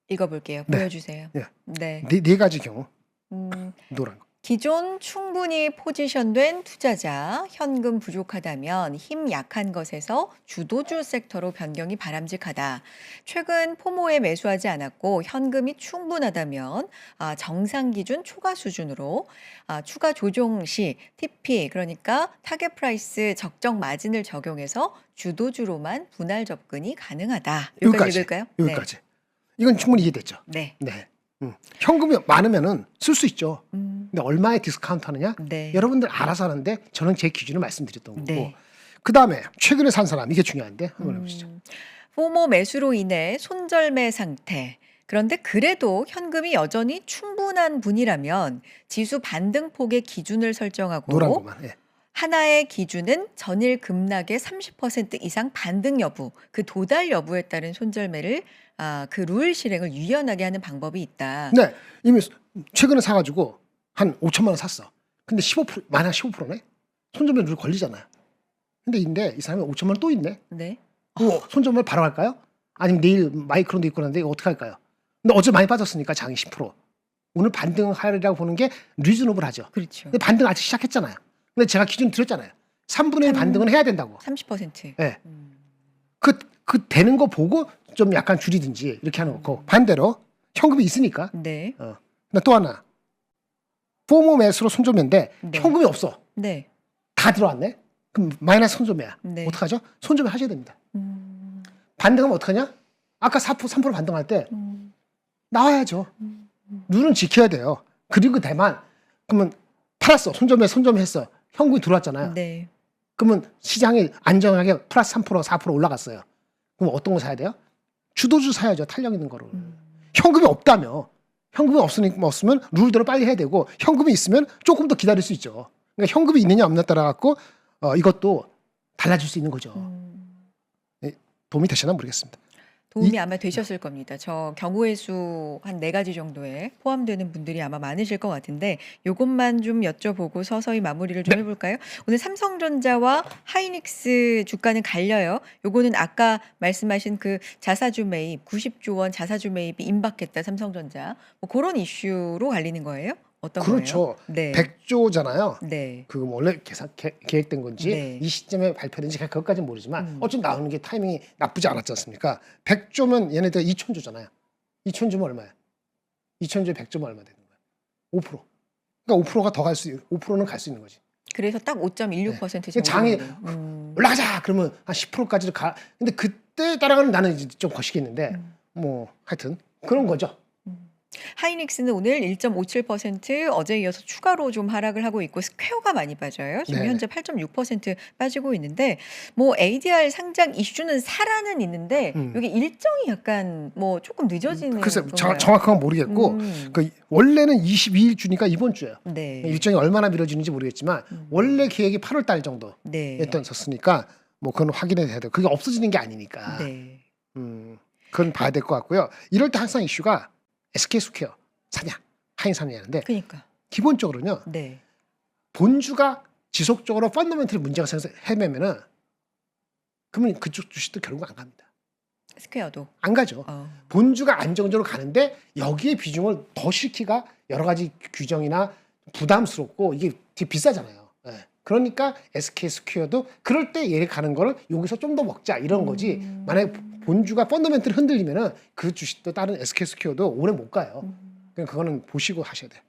읽어볼게요. 네. 보여주세요. 네. 네. 네 가지 경우 노란 거. 기존 충분히 포지션된 투자자, 현금 부족하다면 힘 약한 것에서 주도주 섹터로 변경이 바람직하다. 최근 포모에 매수하지 않았고 현금이 충분하다면 정상 기준 초과 수준으로 추가 조정 시 TP 그러니까 타겟 프라이스 적정 마진을 적용해서 주도주로만 분할 접근이 가능하다. 여기까지 읽을까요? 여기까지. 이건 충분히 이해됐죠. 네. 네. 현금이 많으면은 쓸 수 있죠. 음, 근데 얼마에 디스카운트 하느냐? 네. 여러분들 알아서 하는데 저는 제 기준을 말씀드렸던 거고. 네. 그다음에 최근에 산 사람 이게 중요한데 한번 해보시죠. 포모 매수로 인해 손절매 상태. 그런데 그래도 현금이 여전히 충분한 분이라면 지수 반등폭의 기준을 설정하고 노란 거만. 예. 하나의 기준은 전일 급락의 30% 이상 반등 여부, 그 도달 여부에 따른 손절매를 그 룰 실행을 유연하게 하는 방법이 있다. 네, 이미 최근에 사가지고 한 5천만 원 샀어. 근데 15% 만약 15%네. 손절매 룰 걸리잖아요. 근데 이 사람이 5천만 원 또 있네. 네. 손절매 바로 할까요? 아니면 내일 마이크론도 있고 하는데 이거 어떻게 할까요? 근데 어제 많이 빠졌으니까 장이 10%. 오늘 반등하리라고 보는 게 리즈너블하죠. 그렇죠. 근데 반등 아직 시작했잖아요. 근데 제가 기준 드렸잖아요. 3분의 1 반등은 해야 된다고. 30%. 네. 그 되는 거 보고 좀 약간 줄이든지 이렇게 하는 거고 반대로 현금이 있으니까. 네. 근데 또 하나 포모 매수로 손절매인데 네. 현금이 없어. 네. 다 들어왔네. 그럼 마이너스 손절매야. 네. 어떡하죠? 손절매 하셔야 됩니다. 음. 반등하면 어떡하냐? 아까 3% 반등할 때 음. 나와야죠. 룰은 지켜야 돼요. 그리고 대만 그러면 팔았어. 손절매했어. 현금이 들어왔잖아요. 네. 그러면 시장이 안정하게 플러스 3% 4% 올라갔어요. 그럼 어떤 거 사야 돼요? 주도주 사야죠. 탄력 있는 거를. 현금이 없다며. 현금이 없으면 룰대로 빨리 해야 되고 현금이 있으면 조금 더 기다릴 수 있죠. 그러니까 현금이 있느냐 없느냐 따라 갖고 이것도 달라질 수 있는 거죠. 도움이 되시나 모르겠습니다. 도움이 아마 되셨을 겁니다. 저 경우의 수 한 4가지 정도에 포함되는 분들이 아마 많으실 것 같은데 요것만 좀 여쭤보고 서서히 마무리를 좀 해볼까요? 오늘 삼성전자와 하이닉스 주가는 갈려요. 요거는 아까 말씀하신 그 자사주 매입 90조 원 자사주 매입이 임박했다 삼성전자 뭐 그런 이슈로 갈리는 거예요? 어떤 그렇죠. 거예요? 네. 100조잖아요. 네. 그거 원래 계획된 건지 네. 이 시점에 발표된지 그것까지는 모르지만 어쨌든 나오는 게 타이밍이 나쁘지 않았지 않습니까? 100조면 얘네들 2,000조잖아요. 2,000조면 얼마야? 2,000조에 100조면 얼마 되는 거야? 5%. 그러니까 5%가 더 갈 수, 5%는 갈 수 있는 거지. 그래서 딱 5.16% 네. 지금 장이 오르는. 올라가자 그러면 한 10%까지도 가. 근데 그때 따라가는 나는 이제 좀 거시겠는데 뭐 하여튼 그런 거죠. 하이닉스는 오늘 1.57% 어제 이어서 추가로 좀 하락을 하고 있고 스퀘어가 많이 빠져요. 지금 네네. 현재 8.6% 빠지고 있는데 뭐 ADR 상장 이슈는 살아는 있는데 여기 일정이 약간 뭐 조금 늦어지는 글쎄 건가요? 정확한 건 모르겠고 그 원래는 22일 주니까 이번 주예요. 네. 일정이 얼마나 미뤄지는지 모르겠지만 원래 계획이 8월 달 정도 네. 였었으니까 뭐 그건 확인해야 돼요. 그게 없어지는 게 아니니까. 네. 그건 봐야 될 것 같고요. 이럴 때 항상 이슈가 SK스퀘어 사냐 하이사냐 하는데 그러니까. 기본적으로는요. 네. 본주가 지속적으로 펀더멘털 문제가 헤매면은 그러면 그쪽 주식도 결국 안 갑니다. 스퀘어도. 안 가죠. 본주가 안정적으로 가는데 여기에 비중을 더 싣기가 여러 가지 규정이나 부담스럽고 이게 되게 비싸잖아요. 예. 그러니까 SK스퀘어도 그럴 때 얘 가는 거를 여기서 좀 더 먹자 이런 거지. 만약에 본주가 펀더멘털이 흔들리면은 그 주식도 다른 SK스퀘어도 오래 못 가요. 그냥 그거는 보시고 하셔야 돼요.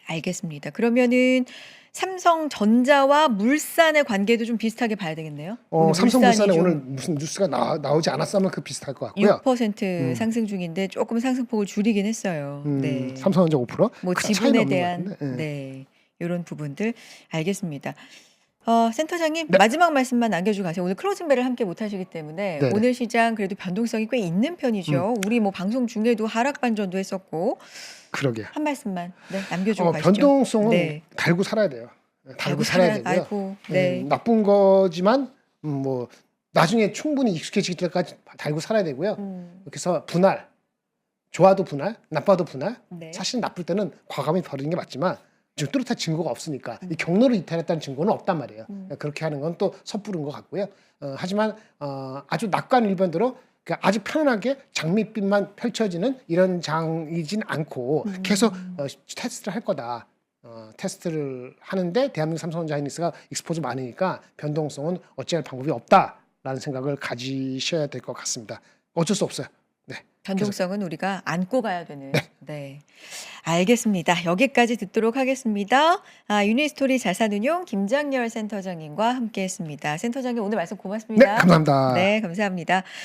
알겠습니다. 그러면은 삼성전자와 물산의 관계도 좀 비슷하게 봐야 되겠네요. 오늘 삼성물산에 물산이 오늘 무슨 뉴스가 나오지 않았으면 그 비슷할 것 같고요. 6% 상승 중인데 조금 상승폭을 줄이긴 했어요. 네. 삼성전자 5%. 뭐 차이는 지분에 없는 것 대한 같은데. 네. 이런 부분들 알겠습니다. 센터장님 네. 마지막 말씀만 남겨주고 가세요. 오늘 클로징 벨을 함께 못 하시기 때문에 네네. 오늘 시장 그래도 변동성이 꽤 있는 편이죠. 우리 뭐 방송 중에도 하락 반전도 했었고 그러게요. 한 말씀만 네, 남겨주고 가시죠. 변동성은 네. 달고 살아야 돼요. 달고 달고 살아야 살아- 되고요. 아이고, 네. 나쁜 거지만 뭐 나중에 충분히 익숙해질 때까지 달고 살아야 되고요. 그래서 분할, 좋아도 분할, 나빠도 분할. 네. 사실 나쁠 때는 과감히 버리는 게 맞지만 지금 뚜렷한 증거가 없으니까 이 경로를 이탈했다는 증거는 없단 말이에요. 그렇게 하는 건 또 섣부른 것 같고요. 하지만 아주 낙관 일변대로 그러니까 아주 편안하게 장밋빛만 펼쳐지는 이런 장이진 않고 계속 테스트를 할 거다. 테스트를 하는데 대한민국 삼성전자 하이닉스가 익스포즈 많으니까 변동성은 어찌할 방법이 없다라는 생각을 가지셔야 될 것 같습니다. 어쩔 수 없어요. 네. 변동성은 우리가 안고 가야 되는. 네. 알겠습니다. 여기까지 듣도록 하겠습니다. 유니스토리 자산운용 김장열 센터장님과 함께했습니다. 센터장님 오늘 말씀 고맙습니다. 네, 감사합니다. 네, 감사합니다.